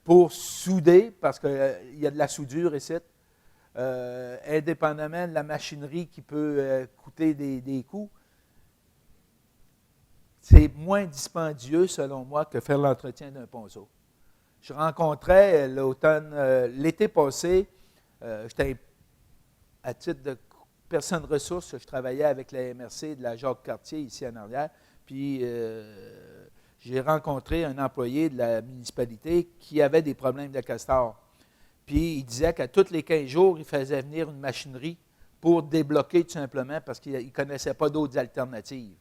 Speaker 2: pour souder, parce qu'il y a de la soudure ici, indépendamment de la machinerie qui peut coûter des coûts, c'est moins dispendieux, selon moi, que faire l'entretien d'un ponceau. Je rencontrais l'été passé, j'étais à titre de personne ressource, je travaillais avec la MRC de la Jacques-Cartier ici en arrière, puis j'ai rencontré un employé de la municipalité qui avait des problèmes de castor. Puis il disait qu'à tous les 15 jours, il faisait venir une machinerie pour débloquer tout simplement parce qu'il ne connaissait pas d'autres alternatives.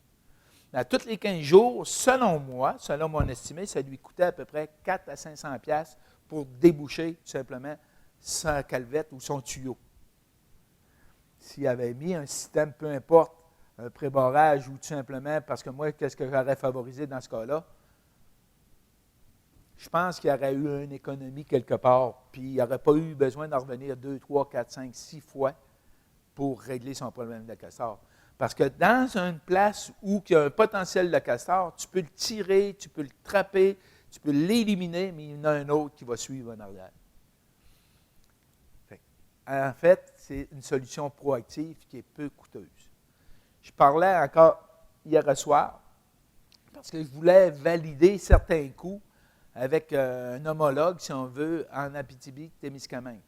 Speaker 2: À tous les 15 jours, selon moi, selon mon estimé, ça lui coûtait à peu près 4 à 500 pièces pour déboucher tout simplement sa calvette ou son tuyau. S'il avait mis un système, peu importe, un pré-barrage ou tout simplement, parce que moi, qu'est-ce que j'aurais favorisé dans ce cas-là? Je pense qu'il y aurait eu une économie quelque part, puis il n'aurait pas eu besoin d'en revenir 2, 3, 4, 5, 6 fois pour régler son problème de castor. Parce que dans une place où il y a un potentiel de castor, tu peux le tirer, tu peux le trapper, tu peux l'éliminer, mais il y en a un autre qui va suivre en arrière. En fait, c'est une solution proactive qui est peu coûteuse. Je parlais encore hier soir, parce que je voulais valider certains coûts avec un homologue, si on veut, en Abitibi-Témiscamingue.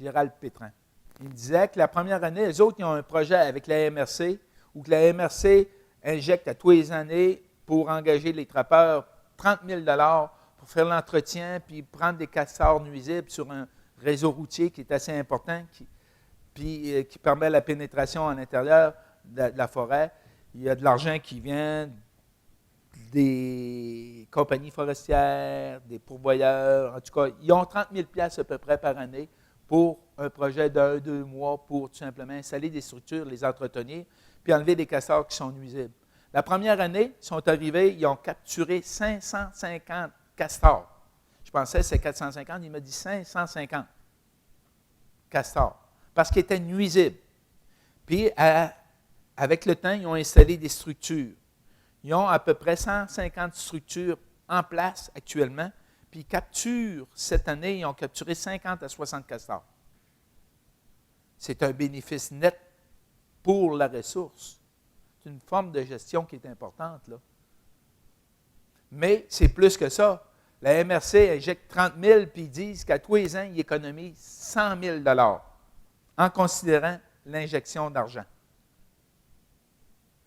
Speaker 2: Gérald Pétrin. Il me disait que la première année, les autres, ils ont un projet avec la MRC, où que la MRC injecte à tous les années pour engager les trappeurs 30 000 pour faire l'entretien, puis prendre des castors nuisibles sur un réseau routier qui est assez important, qui permet la pénétration à l'intérieur de la forêt. Il y a de l'argent qui vient des compagnies forestières, des pourvoyeurs. En tout cas, ils ont 30 000 $ à peu près par année pour un projet d'1, 2 mois pour tout simplement installer des structures, les entretenir, puis enlever des castors qui sont nuisibles. La première année, ils sont arrivés, ils ont capturé 550 castors. Je pensais que c'est 450, il m'a dit 550 castors, parce qu'ils étaient nuisibles. Puis, avec le temps, ils ont installé des structures. Ils ont à peu près 150 structures en place actuellement, puis ils capturent, cette année, ils ont capturé 50 à 60 castors. C'est un bénéfice net pour la ressource. C'est une forme de gestion qui est importante, là. Mais c'est plus que ça. La MRC injecte 30 000 puis ils disent qu'à tous les ans, ils économisent 100 000 en considérant l'injection d'argent.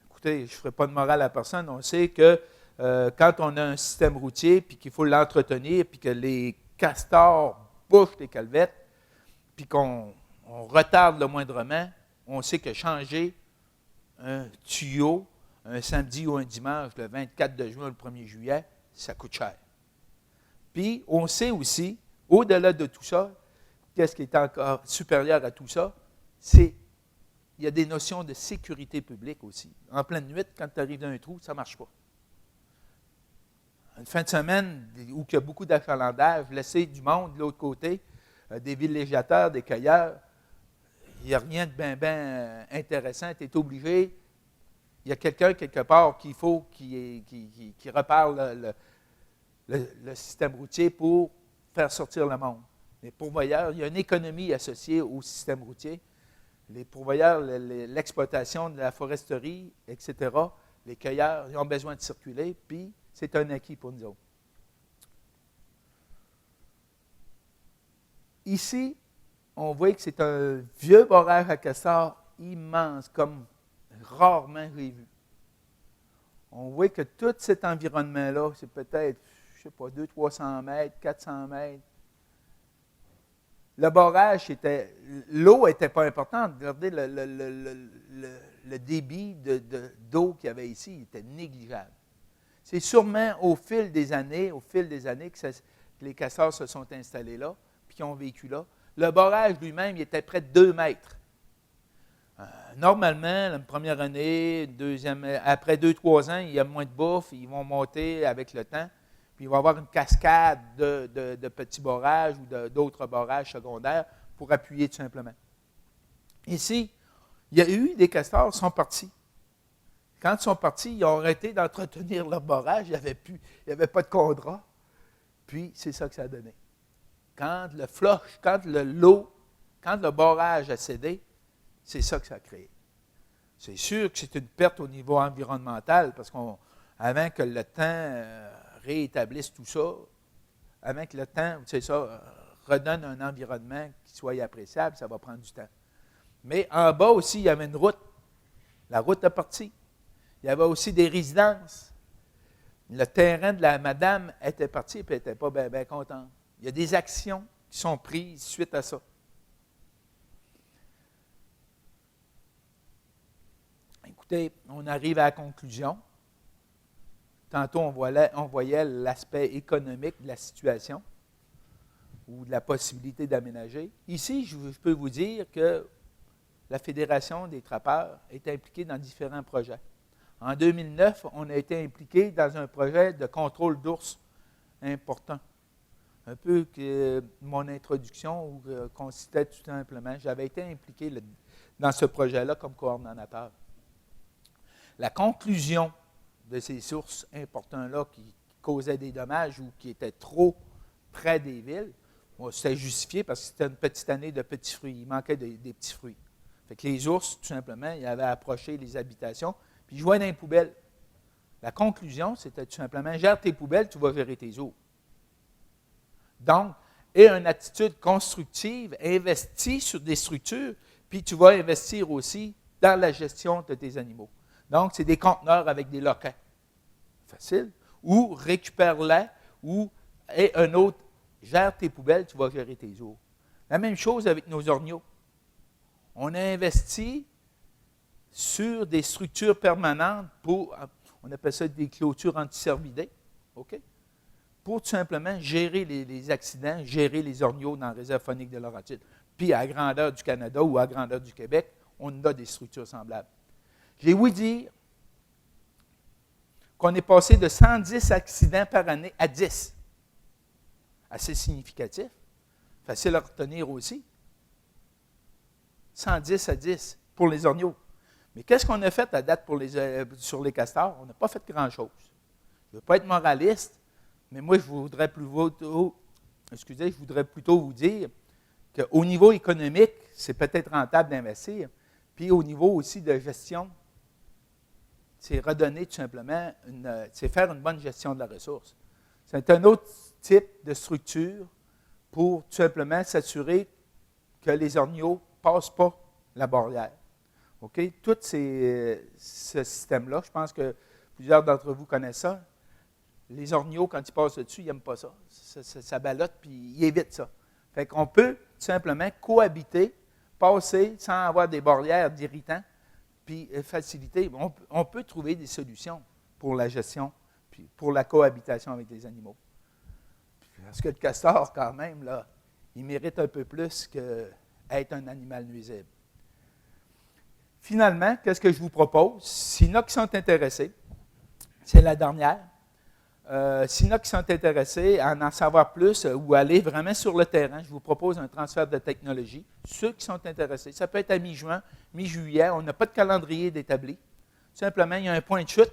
Speaker 2: Écoutez, je ne ferai pas de morale à personne. On sait que quand on a un système routier puis qu'il faut l'entretenir puis que les castors bouffent les calvettes puis qu'on retarde le moindrement, on sait que changer un tuyau un samedi ou un dimanche, le 24 de juin ou le 1er juillet, ça coûte cher. Puis, on sait aussi, au-delà de tout ça, qu'est-ce qui est encore supérieur à tout ça, c'est il y a des notions de sécurité publique aussi. En pleine nuit, quand tu arrives dans un trou, ça ne marche pas. Une fin de semaine où il y a beaucoup d'achalandage, laisser du monde de l'autre côté, des villégiateurs, des cueilleurs, il n'y a rien de bien intéressant. Tu es obligé, il y a quelqu'un quelque part qu'il faut qui repare le système routier pour faire sortir le monde. Les pourvoyeurs, il y a une économie associée au système routier. Les pourvoyeurs, l'exploitation de la foresterie, etc., les cueilleurs, ils ont besoin de circuler, puis c'est un acquis pour nous autres. Ici, on voit que c'est un vieux barrage à castor immense, comme rarement j'ai vu. On voit que tout cet environnement-là, c'est peut-être, je ne sais pas, 200-300 mètres, 400 mètres. Le barrage, l'eau n'était pas importante. Regardez le débit d'eau qu'il y avait ici, il était négligeable. C'est sûrement au fil des années que les castors se sont installés là, puis qu'ils ont vécu là. Le barrage lui-même, il était près de 2 mètres. Normalement, la première année, après 2-3 ans, il y a moins de bouffe, ils vont monter avec le temps. Puis il va y avoir une cascade de petits barrages ou d'autres barrages secondaires pour appuyer tout simplement. Ici, il y a eu des castors qui sont partis. Quand ils sont partis, ils ont arrêté d'entretenir leur barrage, il n'y avait pas de contrat. Puis c'est ça que ça a donné. Quand le flush, quand le barrage a cédé, c'est ça que ça a créé. C'est sûr que c'est une perte au niveau environnemental, parce qu'avant que le temps réétablisse tout ça, avant que le temps, redonne un environnement qui soit appréciable, ça va prendre du temps. Mais en bas aussi, il y avait une route. La route est partie. Il y avait aussi des résidences. Le terrain de la madame était parti et elle n'était pas bien contente. Il y a des actions qui sont prises suite à ça. Écoutez, on arrive à la conclusion. Tantôt, on voyait l'aspect économique de la situation ou de la possibilité d'aménager. Ici, je peux vous dire que la Fédération des trappeurs est impliquée dans différents projets. En 2009, on a été impliqué dans un projet de contrôle d'ours important. Un peu que mon introduction consistait tout simplement, j'avais été impliqué dans ce projet-là comme coordonnateur. La conclusion de ces sources importantes-là qui causaient des dommages ou qui étaient trop près des villes, c'était justifié parce que c'était une petite année de petits fruits. Il manquait des petits fruits. Fait que les ours, tout simplement, ils avaient approché les habitations, puis ils jouaient dans les poubelles. La conclusion, c'était tout simplement, gère tes poubelles, tu vas gérer tes eaux. Donc, aie une attitude constructive, investis sur des structures, puis tu vas investir aussi dans la gestion de tes animaux. Donc, c'est des conteneurs avec des loquets. Facile. Ou récupère-les, ou aie un autre, gère tes poubelles, tu vas gérer tes eaux. La même chose avec nos orgnaux. On a investi sur des structures permanentes pour, on appelle ça des clôtures anticervidées, OK? Pour tout simplement gérer les accidents, gérer les orgnaux dans la réserve faunique de Laurentides. Puis à la grandeur du Canada ou à la grandeur du Québec, on a des structures semblables. J'ai ouï dire qu'on est passé de 110 accidents par année à 10. Assez significatif. Facile à retenir aussi. 110 à 10 pour les orgnaux. Mais qu'est-ce qu'on a fait à date sur les castors? On n'a pas fait grand-chose. Je ne veux pas être moraliste, mais moi, je voudrais plutôt vous dire qu'au niveau économique, c'est peut-être rentable d'investir, puis au niveau aussi de gestion, c'est redonner tout simplement, c'est faire une bonne gestion de la ressource. C'est un autre type de structure pour tout simplement s'assurer que les orgnaux ne passent pas la barrière. OK? Tout ce système-là, je pense que plusieurs d'entre vous connaissent ça. Les orgnaux, quand ils passent dessus, ils n'aiment pas ça. Ça ballotte, puis ils évitent ça. Fait qu'on peut tout simplement cohabiter, passer sans avoir des barrières d'irritants, puis faciliter. On peut trouver des solutions pour la gestion, puis pour la cohabitation avec les animaux. Parce que le castor, quand même, là, il mérite un peu plus qu'être un animal nuisible. Finalement, qu'est-ce que je vous propose? S'il y en a qui sont intéressés, c'est la dernière. S'il y en a qui sont intéressés à en savoir plus ou aller vraiment sur le terrain, je vous propose un transfert de technologie. Ceux qui sont intéressés, ça peut être à mi-juin, mi-juillet, on n'a pas de calendrier d'établi. Simplement, il y a un point de chute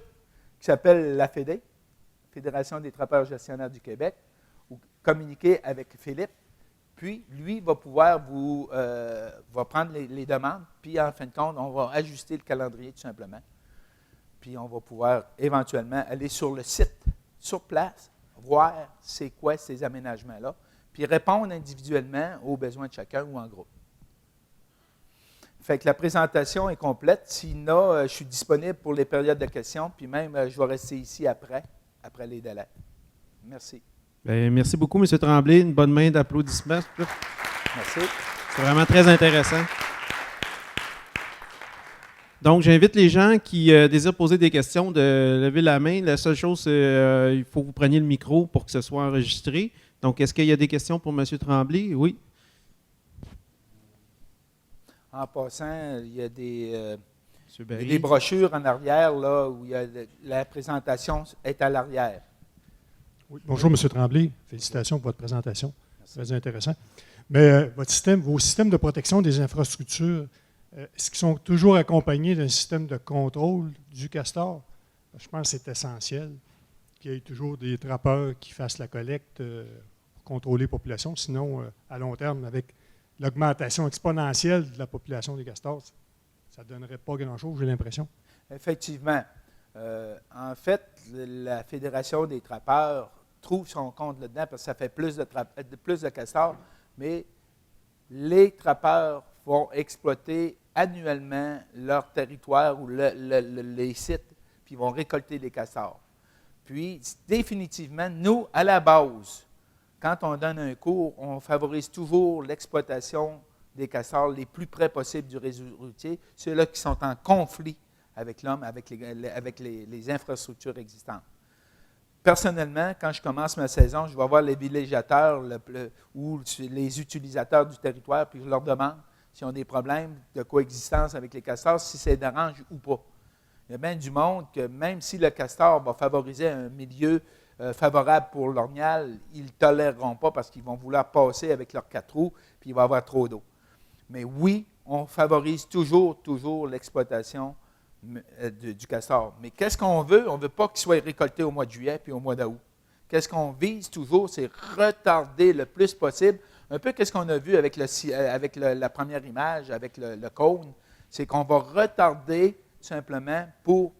Speaker 2: qui s'appelle la FEDE, Fédération des trappeurs gestionnaires du Québec, ou communiquer avec Philippe. Puis, lui va pouvoir va prendre les demandes, puis en fin de compte, on va ajuster le calendrier tout simplement. Puis, on va pouvoir éventuellement aller sur le site, sur place, voir c'est quoi ces aménagements-là, puis répondre individuellement aux besoins de chacun ou en groupe. Fait que la présentation est complète. Sinon, je suis disponible pour les périodes de questions, puis même, je vais rester ici après les délais. Merci.
Speaker 1: Bien, merci beaucoup, M. Tremblay. Une bonne main d'applaudissements.
Speaker 2: Merci.
Speaker 1: C'est vraiment très intéressant. Donc, j'invite les gens qui désirent poser des questions de lever la main. La seule chose, c'est il faut que vous preniez le micro pour que ce soit enregistré. Donc, est-ce qu'il y a des questions pour M. Tremblay? Oui.
Speaker 2: En passant, il y a des brochures en arrière là, où la présentation est à l'arrière.
Speaker 3: Oui. Bonjour, M. Tremblay. Félicitations pour votre présentation. Merci. Très intéressant. Mais vos systèmes de protection des infrastructures, est-ce qu'ils sont toujours accompagnés d'un système de contrôle du castor? Je pense que c'est essentiel qu'il y ait toujours des trappeurs qui fassent la collecte pour contrôler la population. Sinon, à long terme, avec l'augmentation exponentielle de la population des castors, ça ne donnerait pas grand-chose, j'ai l'impression.
Speaker 2: Effectivement. En fait, la Fédération des trappeurs trouve son compte là-dedans parce que ça fait plus de castors, mais les trappeurs vont exploiter annuellement leur territoire ou les sites, puis ils vont récolter les castors. Puis, définitivement, nous, à la base, quand on donne un cours, on favorise toujours l'exploitation des castors les plus près possible du réseau routier, ceux-là qui sont en conflit avec l'homme, avec les infrastructures existantes. Personnellement, quand je commence ma saison, je vais voir les villégiateurs ou les utilisateurs du territoire, puis je leur demande s'ils ont des problèmes de coexistence avec les castors, si ça les dérange ou pas. Il y a bien du monde que même si le castor va favoriser un milieu favorable pour l'orignal, ils ne toléreront pas parce qu'ils vont vouloir passer avec leurs 4 roues, puis il va y avoir trop d'eau. Mais oui, on favorise toujours l'exploitation du castor. Mais qu'est-ce qu'on veut? On ne veut pas qu'il soit récolté au mois de juillet puis au mois d'août. Qu'est-ce qu'on vise toujours? C'est retarder le plus possible. Un peu qu'est-ce qu'on a vu avec la première image, avec le cône, c'est qu'on va retarder simplement pour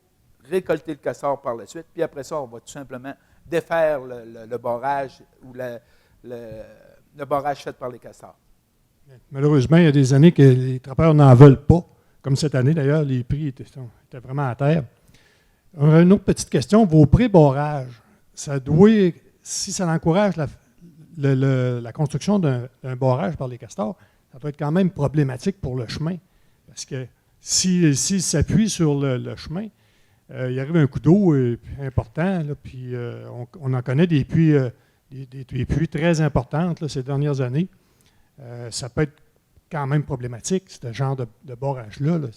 Speaker 2: récolter le castor par la suite. Puis après ça, on va tout simplement défaire le barrage ou le barrage fait par les castors.
Speaker 3: Malheureusement, il y a des années que les trappeurs n'en veulent pas. Comme cette année, d'ailleurs, les prix étaient vraiment à terre. Une autre petite question. Vos pré-barrages, ça doit, si ça encourage la construction d'un barrage par les castors, ça doit être quand même problématique pour le chemin. Parce que s'il s'appuie sur le chemin, il arrive un coup d'eau important, là, puis on en connaît des puits très importantes là, ces dernières années. Ça peut être quand même problématique, ce genre de barrage-là. Là.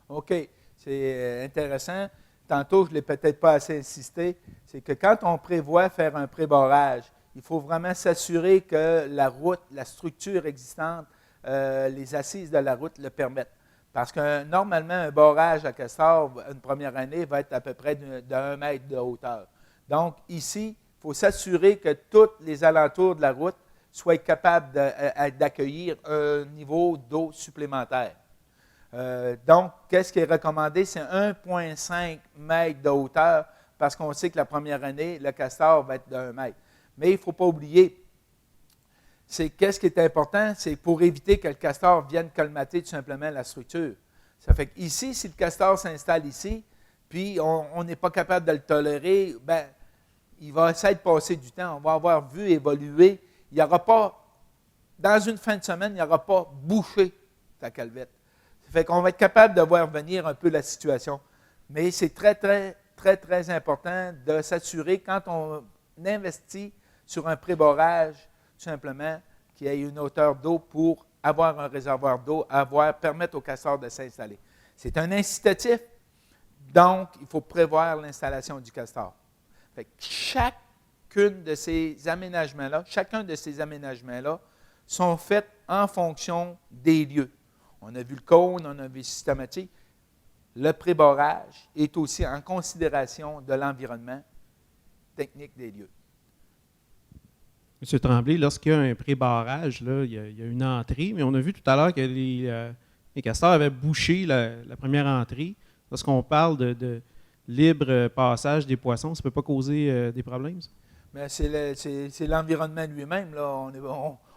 Speaker 2: OK. C'est intéressant. Tantôt, je ne l'ai peut-être pas assez insisté. C'est que quand on prévoit faire un pré-barrage, il faut vraiment s'assurer que la route, la structure existante, les assises de la route le permettent. Parce que normalement, un barrage à castor, une première année, va être à peu près de 1 mètre de hauteur. Donc, ici, il faut s'assurer que tous les alentours de la route soient capables d'accueillir un niveau d'eau supplémentaire. Donc, qu'est-ce qui est recommandé? C'est 1,5 mètre de hauteur parce qu'on sait que la première année, le castor va être de 1 mètre. Mais il ne faut pas oublier, qu'est-ce qui est important? C'est pour éviter que le castor vienne colmater tout simplement la structure. Ça fait qu'ici, si le castor s'installe ici, puis on n'est pas capable de le tolérer, bien, il va essayer de passer du temps. On va avoir vu évoluer. Il n'y aura pas, dans une fin de semaine, il n'y aura pas bouché ta calvette. Ça fait qu'on va être capable de voir venir un peu la situation. Mais c'est très, très, très, très important de s'assurer, quand on investit sur un pré-barrage, tout simplement, qu'il y ait une hauteur d'eau pour avoir un réservoir d'eau, permettre au castor de s'installer. C'est un incitatif, donc il faut prévoir l'installation du castor. Fait que chacun de ces aménagements-là sont faits en fonction des lieux. On a vu le cône, on a vu le systématique. Le pré-barrage est aussi en considération de l'environnement technique des lieux.
Speaker 1: M. Tremblay, lorsqu'il y a un pré-barrage, là, il y a une entrée, mais on a vu tout à l'heure que les castors avaient bouché la première entrée. Lorsqu'on parle de libre passage des poissons, ça ne peut pas causer des problèmes, ça?
Speaker 2: Mais c'est l'environnement lui-même. Là.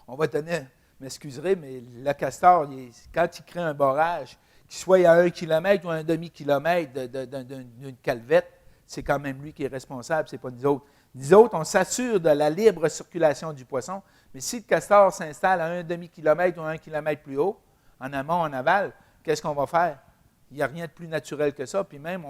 Speaker 2: On va tenir, m'excuserez, mais le castor, quand il crée un barrage, qu'il soit à 1 km ou à un demi-kilomètre d'une calvette, c'est quand même lui qui est responsable, ce n'est pas nous autres. Nous autres, on s'assure de la libre circulation du poisson, mais si le castor s'installe à un demi-kilomètre ou 1 kilomètre plus haut, en amont, en aval, qu'est-ce qu'on va faire? Il n'y a rien de plus naturel que ça. Puis même,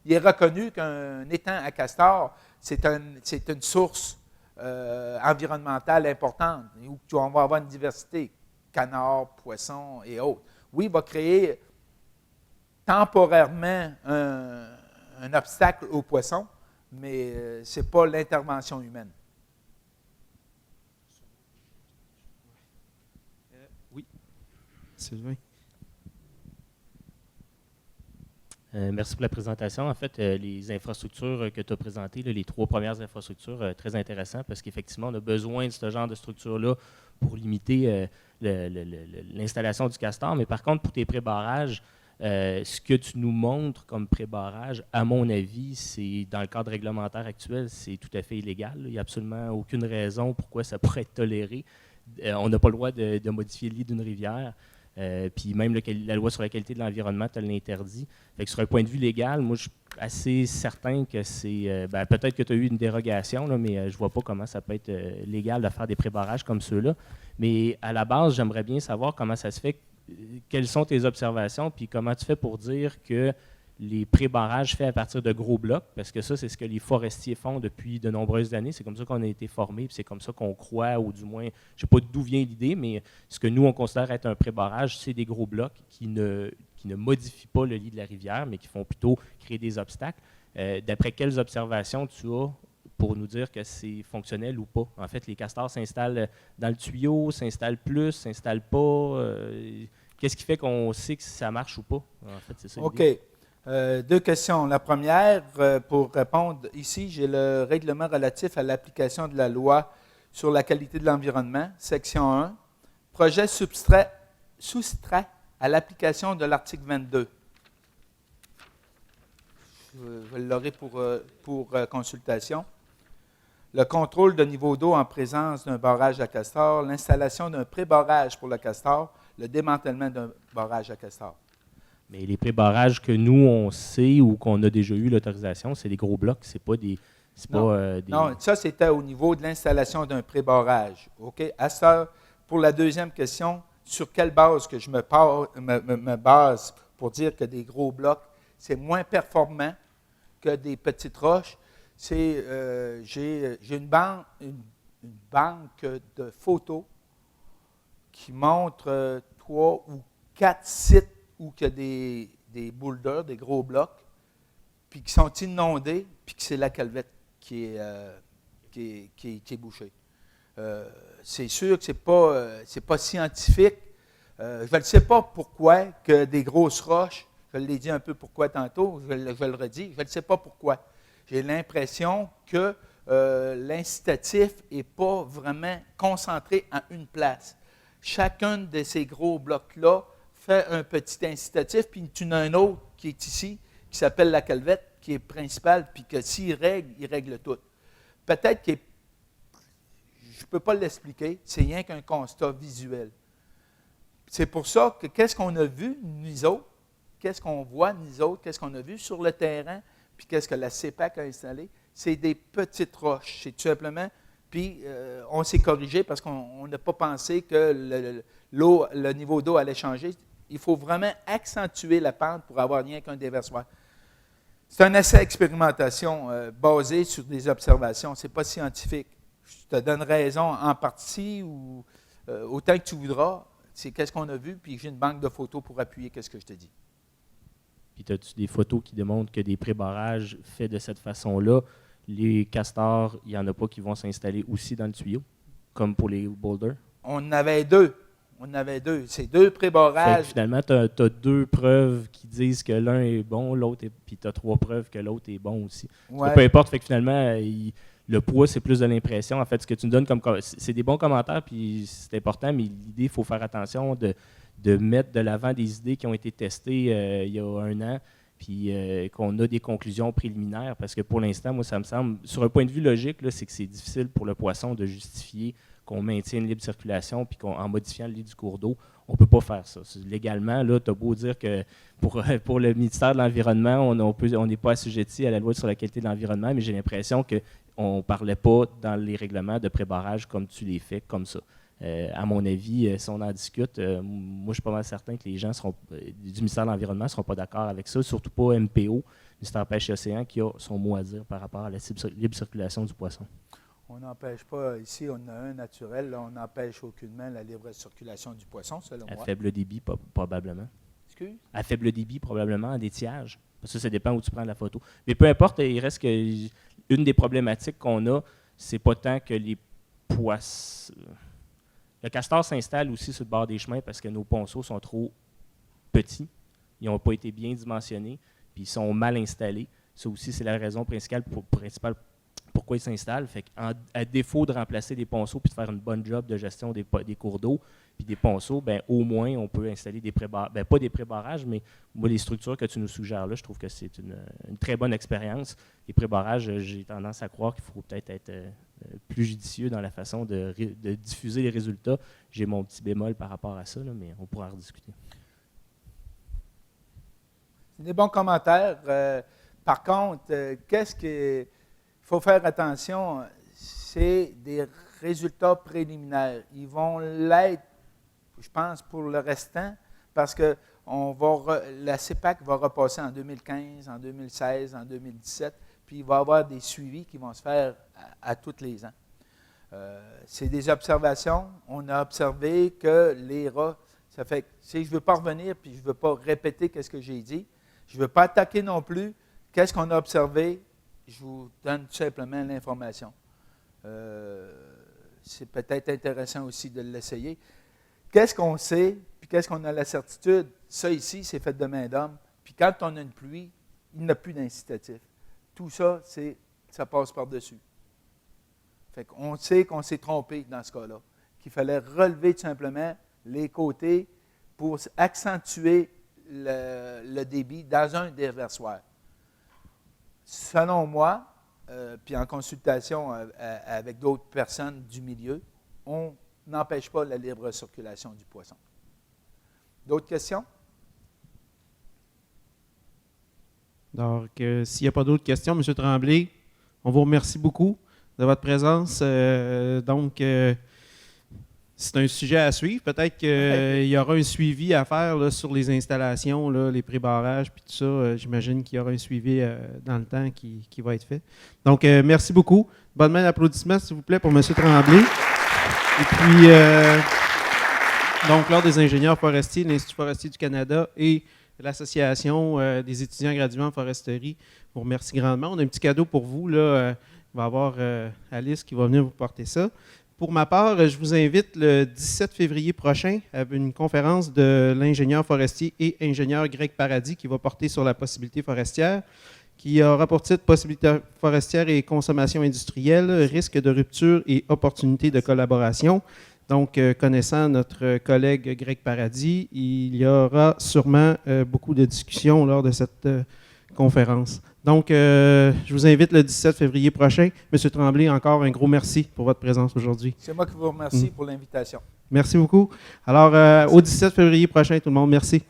Speaker 2: il est reconnu qu'un étang à castor, c'est une source environnementale importante, où on va avoir une diversité, canards, poissons et autres. Oui, il va créer temporairement un obstacle aux poissons, mais ce n'est pas l'intervention humaine.
Speaker 1: Oui. Sylvain.
Speaker 4: Merci pour la présentation. En fait, les infrastructures que tu as présentées, là, les 3 premières infrastructures, très intéressantes parce qu'effectivement, on a besoin de ce genre de structure-là pour limiter l'installation du castor. Mais par contre, pour tes pré-barrages, ce que tu nous montres comme pré-barrage, à mon avis, c'est dans le cadre réglementaire actuel, c'est tout à fait illégal. Il n'y a absolument aucune raison pourquoi ça pourrait être toléré. On n'a pas le droit de modifier le lit d'une rivière. Puis même la loi sur la qualité de l'environnement te l'interdit. Fait que sur un point de vue légal, moi, je suis assez certain que c'est... peut-être que tu as eu une dérogation, là, mais je ne vois pas comment ça peut être légal de faire des pré-barrages comme ceux-là. Mais à la base, j'aimerais bien savoir comment ça se fait, quelles sont tes observations, puis comment tu fais pour dire que les pré-barrages faits à partir de gros blocs, parce que ça, c'est ce que les forestiers font depuis de nombreuses années. C'est comme ça qu'on a été formés, puis c'est comme ça qu'on croit, ou du moins, je ne sais pas d'où vient l'idée, mais ce que nous, on considère être un pré-barrage, c'est des gros blocs qui ne modifient pas le lit de la rivière, mais qui font plutôt créer des obstacles. D'après quelles observations tu as pour nous dire que c'est fonctionnel ou pas? En fait, les castors s'installent dans le tuyau, s'installent plus, s'installent pas. Qu'est-ce qui fait qu'on sait que ça marche ou pas? En fait, c'est ça l'idée.
Speaker 2: OK. 2 questions. La première, pour répondre, ici, j'ai le règlement relatif à l'application de la loi sur la qualité de l'environnement, section 1. Projet soustrait à l'application de l'article 22. Je l'aurai pour consultation. Le contrôle de niveau d'eau en présence d'un barrage à castor, l'installation d'un pré-barrage pour le castor, le démantèlement d'un barrage à castor.
Speaker 4: Mais les pré-barrages que nous, on sait ou qu'on a déjà eu l'autorisation, c'est des gros blocs, c'est pas des...
Speaker 2: Non, ça, c'était au niveau de l'installation d'un pré-barrage. OK? À ça, pour la deuxième question, sur quelle base que je me base pour dire que des gros blocs, c'est moins performant que des petites roches? J'ai une banque de photos qui montre 3 ou 4 sites où il y a des boulders, des gros blocs, puis qui sont inondés, puis que c'est la calvette qui est bouchée. C'est sûr que ce n'est pas scientifique. Je ne sais pas pourquoi que des grosses roches, je l'ai dit un peu pourquoi tantôt, je le redis, je ne sais pas pourquoi. J'ai l'impression que l'incitatif n'est pas vraiment concentré en une place. Chacun de ces gros blocs-là fait un petit incitatif, puis tu en as un autre qui est ici, qui s'appelle la calvette, qui est principale, puis que s'il règle, il règle tout. Peut-être que je ne peux pas l'expliquer, c'est rien qu'un constat visuel. C'est pour ça que qu'est-ce qu'on a vu, nous autres, qu'est-ce qu'on voit, nous autres, qu'est-ce qu'on a vu sur le terrain, puis qu'est-ce que la CEPAC a installé, c'est des petites roches, c'est tout simplement. Puis on s'est corrigé parce qu'on n'a pas pensé que le niveau d'eau allait changer. Il faut vraiment accentuer la pente pour avoir rien qu'un déversoir. C'est un essai expérimentation basé sur des observations. Ce n'est pas scientifique. Je te donne raison en partie ou autant que tu voudras. C'est qu'est-ce qu'on a vu, puis j'ai une banque de photos pour appuyer ce que je te dis.
Speaker 4: Puis as-tu des photos qui démontrent que des pré-barrages faits de cette façon-là, les castors, il n'y en a pas qui vont s'installer aussi dans le tuyau, comme pour les boulders?
Speaker 2: On en avait 2. C'est 2 pré-barrages.
Speaker 4: Finalement, tu as 2 preuves qui disent que l'un est bon, l'autre puis tu as 3 preuves que l'autre est bon aussi.
Speaker 2: Ouais.
Speaker 4: Peu importe, fait que finalement, le poids, c'est plus de l'impression. En fait, ce que tu nous donnes c'est des bons commentaires, puis c'est important, mais l'idée, il faut faire attention de mettre de l'avant des idées qui ont été testées il y a 1 an, puis qu'on a des conclusions préliminaires, parce que pour l'instant, moi, ça me semble, sur un point de vue logique, là, c'est que c'est difficile pour le poisson de justifier qu'on maintient une libre circulation, puis qu'en modifiant le lit du cours d'eau, on ne peut pas faire ça. Légalement, là, tu as beau dire que pour le ministère de l'Environnement, on n'est pas assujetti à la loi sur la qualité de l'environnement, mais j'ai l'impression qu'on ne parlait pas dans les règlements de pré-barrage comme tu les fais, comme ça. À mon avis, si on en discute, moi, je suis pas mal certain que les gens du ministère de l'Environnement ne seront pas d'accord avec ça, surtout pas MPO, ministère Pêche et Océan, qui a son mot à dire par rapport à la libre circulation du poisson.
Speaker 2: On n'empêche pas, ici, on a un naturel, là, on n'empêche aucunement la libre circulation du poisson, selon moi.
Speaker 4: À faible débit, probablement.
Speaker 2: Excuse?
Speaker 4: À faible débit, probablement, en d'étiage. Parce que ça dépend où tu prends la photo. Mais peu importe, il reste que une des problématiques qu'on a, c'est pas tant que les poissons. Le castor s'installe aussi sur le bord des chemins parce que nos ponceaux sont trop petits. Ils n'ont pas été bien dimensionnés, puis ils sont mal installés. Ça aussi, c'est la raison principale pourquoi ils s'installent. Fait à défaut de remplacer des ponceaux puis de faire une bonne job de gestion des cours d'eau puis des ponceaux, ben, au moins, on peut installer des pré-barrages. Ben, pas des pré-barrages, mais moi, les structures que tu nous suggères là, je trouve que c'est une très bonne expérience. Les pré-barrages, j'ai tendance à croire qu'il faut peut-être être plus judicieux dans la façon de diffuser les résultats. J'ai mon petit bémol par rapport à ça, là, mais on pourra en rediscuter.
Speaker 2: Des bons commentaires. Par contre, qu'est-ce qu'il faut faire attention? C'est des résultats préliminaires. Ils vont l'être, je pense, pour le restant, parce que la CEPAC va repasser en 2015, en 2016, en 2017, puis il va y avoir des suivis qui vont se faire à tous les ans. C'est des observations. On a observé que les rats, ça fait que si je ne veux pas revenir puis je ne veux pas répéter ce que j'ai dit, je ne veux pas attaquer non plus. Qu'est-ce qu'on a observé? Je vous donne tout simplement l'information. C'est peut-être intéressant aussi de l'essayer. Qu'est-ce qu'on sait, puis qu'est-ce qu'on a la certitude? Ça ici, c'est fait de main d'homme. Puis quand on a une pluie, il n'y a plus d'incitatif. Tout ça, ça passe par-dessus. Fait qu'on sait qu'on s'est trompé dans ce cas-là, qu'il fallait relever tout simplement les côtés pour accentuer le débit dans un déversoir. Selon moi, puis en consultation avec d'autres personnes du milieu, on n'empêche pas la libre circulation du poisson. D'autres questions?
Speaker 1: Donc, s'il n'y a pas d'autres questions, M. Tremblay, on vous remercie beaucoup de votre présence. C'est un sujet à suivre. Peut-être qu'il y aura un suivi à faire là, sur les installations, là, les pré-barrages, puis tout ça. J'imagine qu'il y aura un suivi dans le temps qui va être fait. Donc, merci beaucoup. Bonne main d'applaudissements, s'il vous plaît, pour M. Tremblay. Et puis, donc, l'Ordre des ingénieurs forestiers, l'Institut forestier du Canada et l'Association des étudiants gradués en foresterie vous remercie grandement. On a un petit cadeau pour vous. Là, il va y avoir Alice qui va venir vous porter ça. Pour ma part, je vous invite le 17 février prochain à une conférence de l'ingénieur forestier et ingénieur Greg Paradis qui va porter sur la possibilité forestière, qui aura pour titre « Possibilités forestières et consommation industrielle, risques de rupture et opportunités de collaboration ». Donc, connaissant notre collègue Greg Paradis, il y aura sûrement beaucoup de discussions lors de cette conférence. Donc, je vous invite le 17 février prochain. M. Tremblay, encore un gros merci pour votre présence aujourd'hui.
Speaker 2: C'est moi qui vous remercie pour l'invitation.
Speaker 1: Merci beaucoup. Alors, au 17 février prochain, tout le monde, merci.